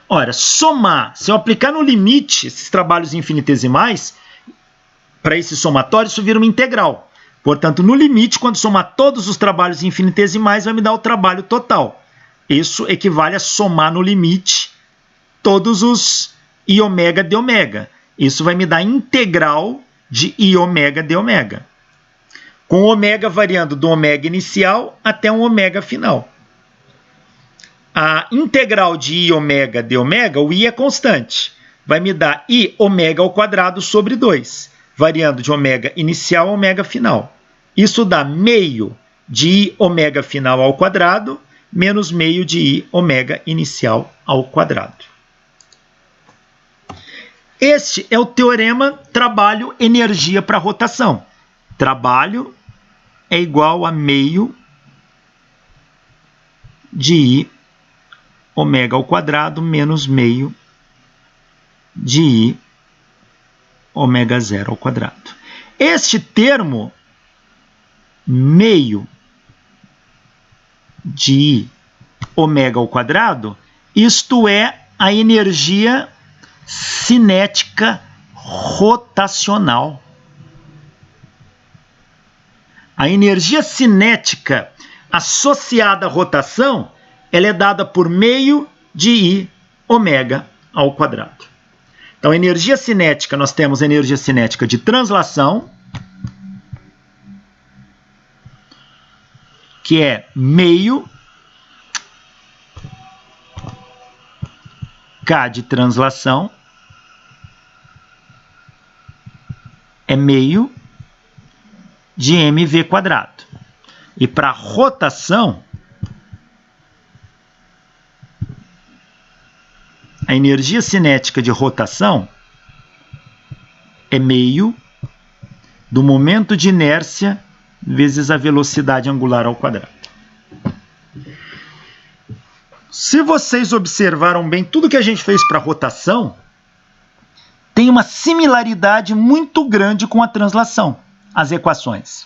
Ora, somar, se eu aplicar no limite esses trabalhos infinitesimais, para esse somatório, isso vira uma integral. Portanto, no limite, quando somar todos os trabalhos infinitesimais, vai me dar o trabalho total. Isso equivale a somar no limite todos os I ômega de ômega. Isso vai me dar integral de I ômega de ômega. Com ômega variando do ômega inicial até um ômega final. A integral de I ômega de ômega, o I é constante. Vai me dar I ômega ao quadrado sobre 2, variando de ômega inicial a ômega final. Isso dá meio de I ômega final ao quadrado menos meio de I ômega inicial ao quadrado. Este é o teorema trabalho-energia para rotação. Trabalho é igual a meio de I ômega ao quadrado menos meio de I ômega zero ao quadrado. Este termo, meio de I ômega ao quadrado, isto é a energia cinética rotacional. A energia cinética associada à rotação, ela é dada por meio de I ômega ao quadrado. Então, energia cinética, nós temos energia cinética de translação, que é meio K de translação, é meio de mv quadrado. E para rotação, a energia cinética de rotação é meio do momento de inércia vezes a velocidade angular ao quadrado. Se vocês observaram bem, tudo que a gente fez para rotação tem uma similaridade muito grande com a translação, as equações.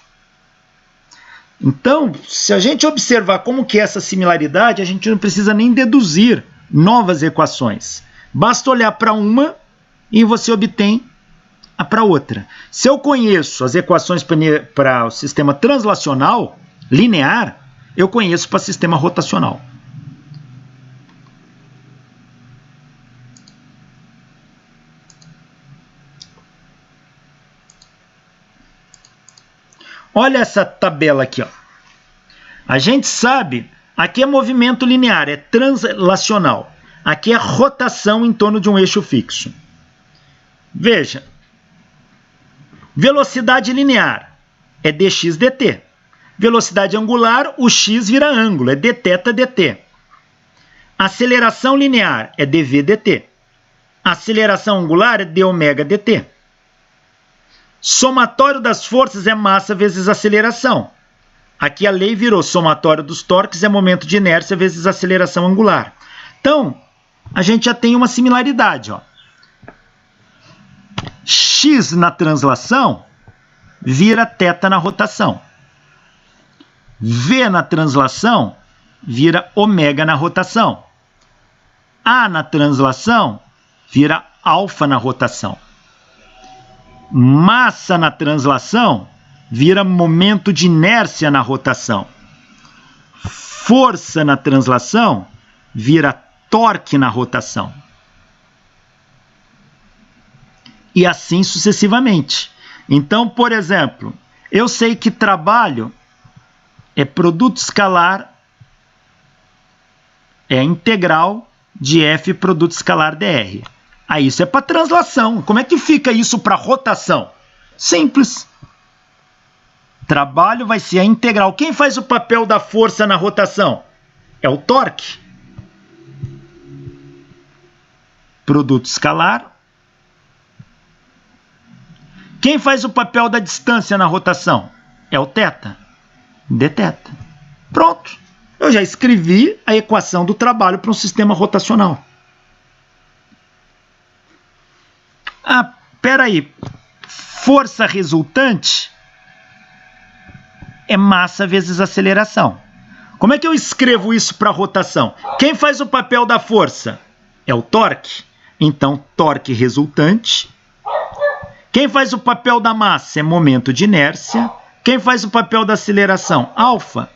Então, se a gente observar como que é essa similaridade, a gente não precisa nem deduzir novas equações. Basta olhar para uma e você obtém a para outra. Se eu conheço as equações para o sistema translacional linear, eu conheço para o sistema rotacional. Olha essa tabela aqui, ó. A gente sabe, aqui é movimento linear, é translacional. Aqui é rotação em torno de um eixo fixo. Veja, velocidade linear é dx dt. Velocidade angular, o x vira ângulo, é dθ dt. Aceleração linear é dv dt. Aceleração angular é dω dt. Somatório das forças é massa vezes aceleração. Aqui a lei virou somatório dos torques é momento de inércia vezes aceleração angular. Então, a gente já tem uma similaridade, ó. X na translação vira θ na rotação. V na translação vira ômega na rotação. A na translação vira alfa na rotação. Massa na translação vira momento de inércia na rotação. Força na translação vira torque na rotação. E assim sucessivamente. Então, por exemplo, eu sei que trabalho é produto escalar, é a integral de F produto escalar dr. Aí isso é para translação. Como é que fica isso para rotação? Simples. Trabalho vai ser a integral. Quem faz o papel da força na rotação? É o torque. Produto escalar. Quem faz o papel da distância na rotação? É o θ. dθ. Pronto. Eu já escrevi a equação do trabalho para um sistema rotacional. Ah, peraí. Força resultante é massa vezes aceleração. Como é que eu escrevo isso para rotação? Quem faz o papel da força? É o torque. Então, torque resultante. Quem faz o papel da massa é momento de inércia. Quem faz o papel da aceleração? Alfa.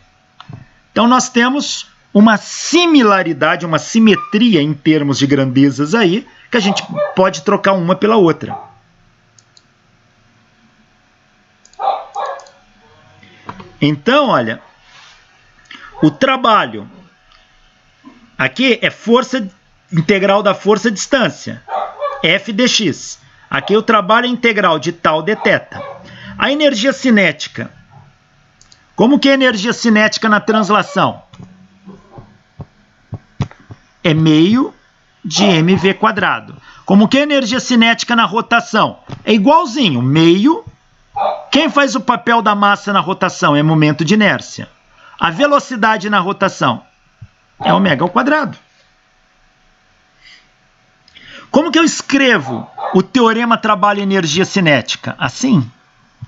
Então, nós temos uma similaridade, uma simetria em termos de grandezas aí, que a gente pode trocar uma pela outra. Então, olha, o trabalho aqui é força integral da força distância, F dx. Aqui o trabalho é integral de tal dθ. A energia cinética. Como que é a energia cinética na translação? É meio de mv². Como que é a energia cinética na rotação? É igualzinho, meio. Quem faz o papel da massa na rotação? É momento de inércia. A velocidade na rotação é ω². Como que eu escrevo o teorema trabalho e energia cinética? Assim.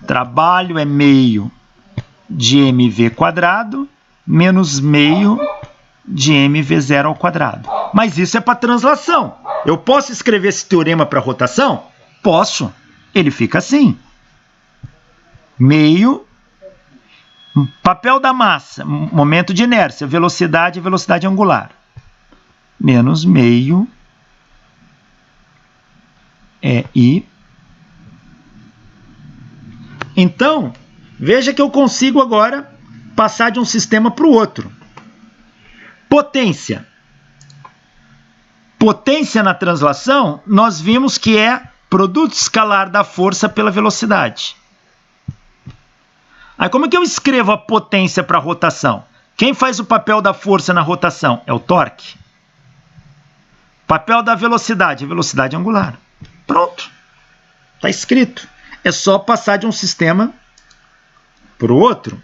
Trabalho é meio de mv² menos meio de mv0². Mas isso é para translação. Eu posso escrever esse teorema para rotação? Posso. Ele fica assim. Meio, papel da massa, momento de inércia, velocidade angular. Menos meio é I. Então, veja que eu consigo agora passar de um sistema para o outro. Potência. Potência na translação, nós vimos que é produto escalar da força pela velocidade. Aí como é que eu escrevo a potência para a rotação? Quem faz o papel da força na rotação? É o torque. Papel da velocidade, velocidade angular. Pronto. Está escrito. É só passar de um sistema para o outro.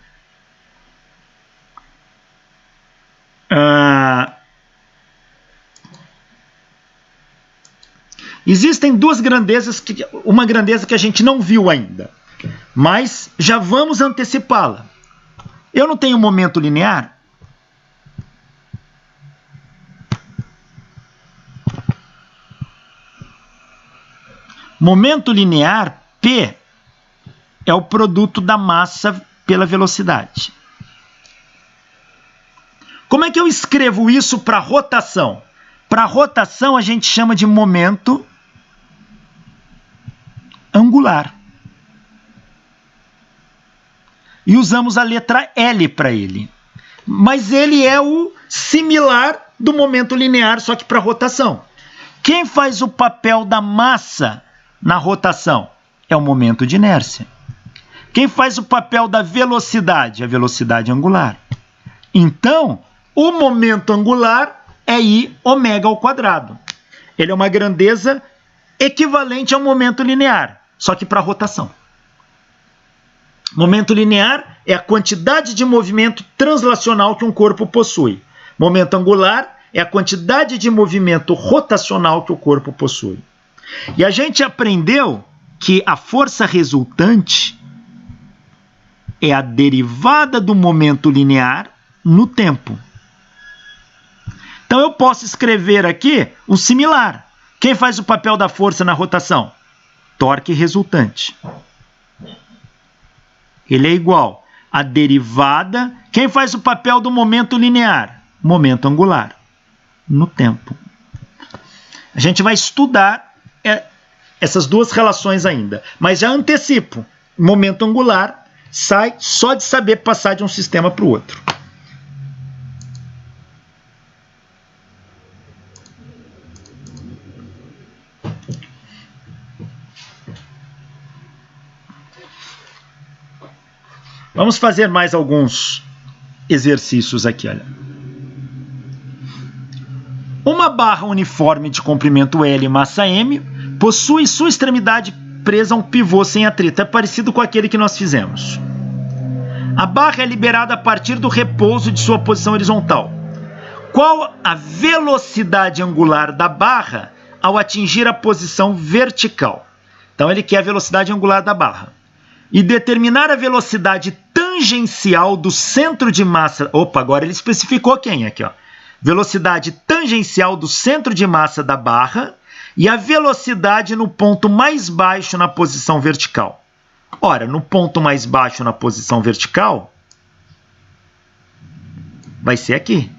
Existem duas grandezas, uma grandeza que a gente não viu ainda, mas já vamos antecipá-la. Eu não tenho momento linear? Momento linear, P, é o produto da massa pela velocidade. Como é que eu escrevo isso para rotação? Para rotação a gente chama de momento angular. E usamos a letra L para ele. Mas ele é o similar do momento linear, só que para rotação. Quem faz o papel da massa na rotação? É o momento de inércia. Quem faz o papel da velocidade? A velocidade angular. Então, o momento angular é I⍵². Ele é uma grandeza equivalente ao momento linear, só que para rotação. Momento linear é a quantidade de movimento translacional que um corpo possui. Momento angular é a quantidade de movimento rotacional que o corpo possui. E a gente aprendeu que a força resultante é a derivada do momento linear no tempo. Então eu posso escrever aqui o similar. Quem faz o papel da força na rotação? Torque resultante. Ele é igual à derivada. Quem faz o papel do momento linear? Momento angular, no tempo. A gente vai estudar essas duas relações ainda, mas já antecipo. Momento angular sai só de saber passar de um sistema para o outro. Vamos fazer mais alguns exercícios aqui, olha. Uma barra uniforme de comprimento L e massa M possui sua extremidade presa a um pivô sem atrito. É parecido com aquele que nós fizemos. A barra é liberada a partir do repouso de sua posição horizontal. Qual a velocidade angular da barra ao atingir a posição vertical? Então ele quer a velocidade angular da barra. E determinar a velocidade tangencial do centro de massa. Opa, agora ele especificou quem aqui, ó. Velocidade tangencial do centro de massa da barra e a velocidade no ponto mais baixo na posição vertical. Ora, no ponto mais baixo na posição vertical, vai ser aqui.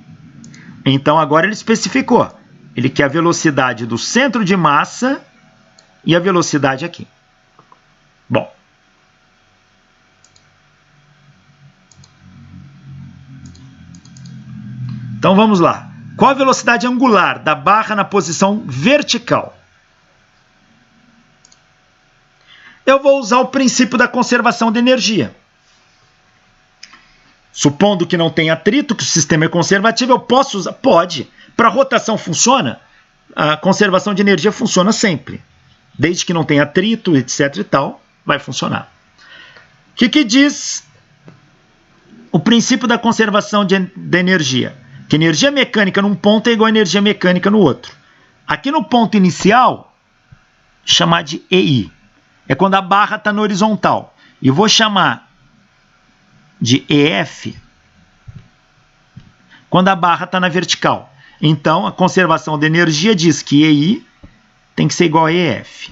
Então agora ele especificou. Ele quer a velocidade do centro de massa e a velocidade aqui. Bom. Então vamos lá. Qual a velocidade angular da barra na posição vertical? Eu vou usar o princípio da conservação de energia. Supondo que não tem atrito, que o sistema é conservativo, eu posso usar? Pode. Para rotação funciona? A conservação de energia funciona sempre. Desde que não tenha atrito, etc e tal, vai funcionar. O que diz o princípio da conservação de energia? Que energia mecânica num ponto é igual a energia mecânica no outro. Aqui no ponto inicial, chamar de EI. É quando a barra está na horizontal. E vou chamar de EF quando a barra está na vertical. Então, a conservação de energia diz que EI tem que ser igual a EF.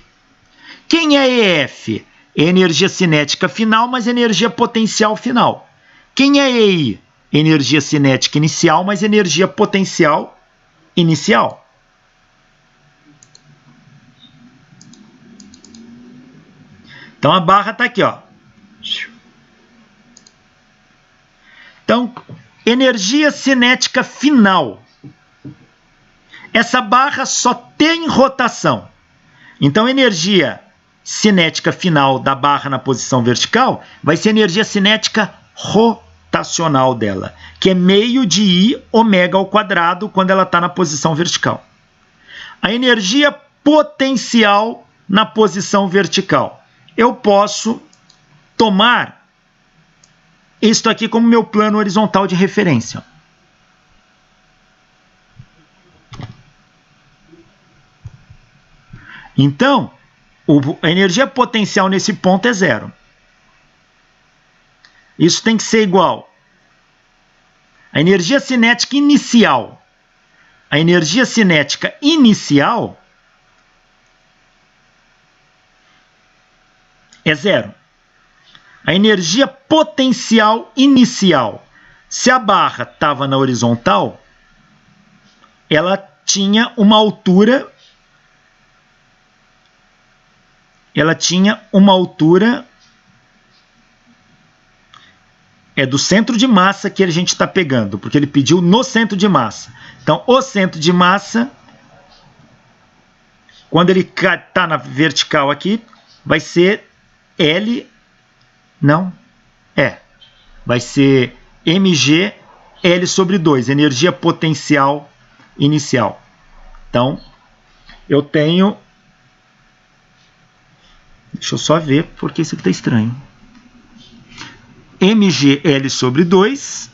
Quem é EF? É energia cinética final, mas energia potencial final. Quem é EI? Energia cinética inicial, mas energia potencial inicial. Então a barra está aqui, ó. Então, energia cinética final. Essa barra só tem rotação. Então, energia cinética final da barra na posição vertical vai ser energia cinética rotacional dela, que é meio de I ômega ao quadrado quando ela está na posição vertical. A energia potencial na posição vertical. Eu posso tomar isto aqui como meu plano horizontal de referência. Então, a energia potencial nesse ponto é zero. Isso tem que ser igual a energia cinética inicial. A energia cinética inicial é zero. A energia potencial inicial, se a barra estava na horizontal, ela tinha uma altura. É do centro de massa que a gente está pegando, porque ele pediu no centro de massa. Então, o centro de massa, quando ele está na vertical aqui, vai ser L, não, vai ser mg L sobre 2, energia potencial inicial. Então, eu tenho, deixa eu só ver, porque isso aqui está estranho. mgL sobre 2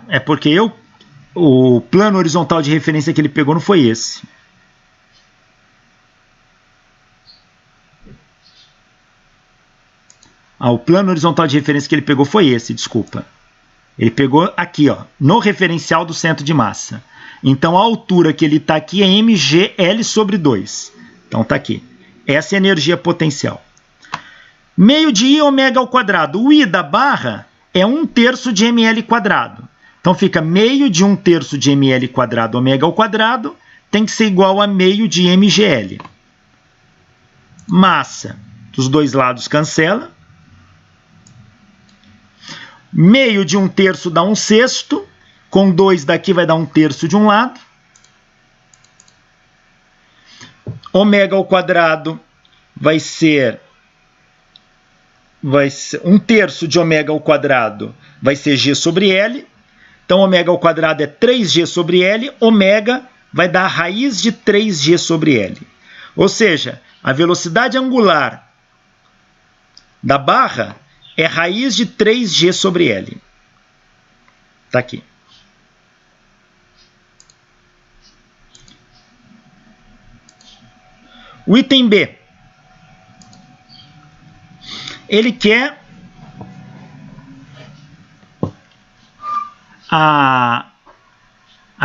é porque o plano horizontal de referência que ele pegou não foi esse. O plano horizontal de referência que ele pegou foi esse, desculpa. Ele pegou aqui, ó, no referencial do centro de massa. Então, a altura que ele está aqui é mgl sobre 2. Então, está aqui. Essa é a energia potencial. Meio de I ômega ao quadrado. O I da barra é 1/3 de ml quadrado. Então, fica meio de 1/3 de ml quadrado ômega ao quadrado tem que ser igual a meio de mgl. Massa dos dois lados cancela. Meio de 1/3 dá 1/6. Com 2 daqui vai dar 1/3 de um lado. Ômega ao quadrado vai ser 1/3 de ômega ao quadrado vai ser g sobre L. Então, ômega ao quadrado é 3g sobre L. Ômega vai dar a raiz de 3g sobre L. Ou seja, a velocidade angular da barra é raiz de 3g sobre L. Está aqui. O item B. Ele quer a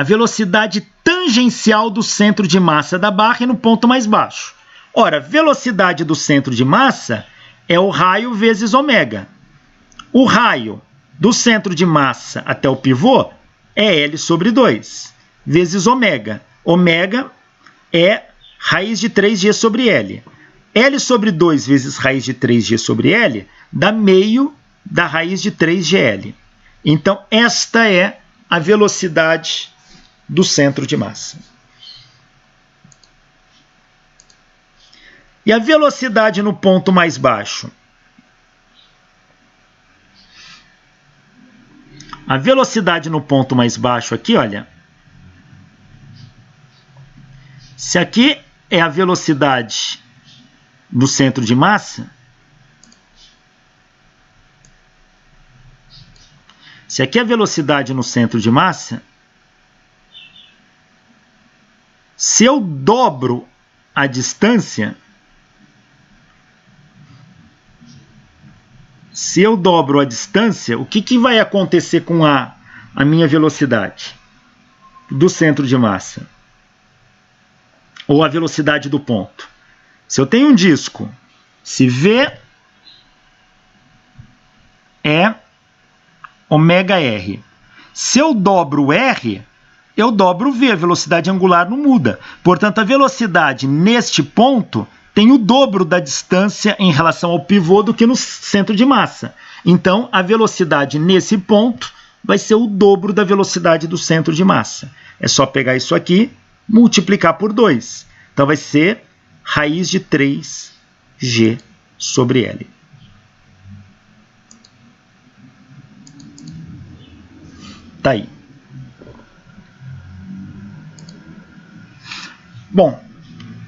velocidade tangencial do centro de massa da barra e no ponto mais baixo. Ora, velocidade do centro de massa é o raio vezes ômega. O raio do centro de massa até o pivô é L sobre 2, vezes ômega. Ômega é raiz de 3g sobre L. L sobre 2 vezes raiz de 3g sobre L dá meio da raiz de 3gl. Então, esta é a velocidade do centro de massa. E a velocidade no ponto mais baixo? A velocidade no ponto mais baixo aqui, olha. Se aqui é a velocidade no centro de massa, se aqui é a velocidade no centro de massa, se eu dobro a distância, o que vai acontecer com a minha velocidade do centro de massa? Ou a velocidade do ponto? Se eu tenho um disco, se V é ômega R, se eu dobro R, eu dobro V, a velocidade angular não muda. Portanto, a velocidade neste ponto tem o dobro da distância em relação ao pivô do que no centro de massa. Então, a velocidade nesse ponto vai ser o dobro da velocidade do centro de massa. É só pegar isso aqui, multiplicar por 2. Então, vai ser raiz de 3g sobre L. Tá aí. Bom,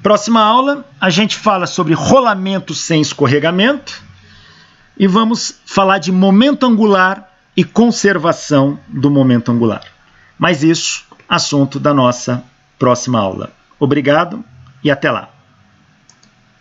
próxima aula a gente fala sobre rolamento sem escorregamento e vamos falar de momento angular e conservação do momento angular. Mas isso, assunto da nossa próxima aula. Obrigado e até lá.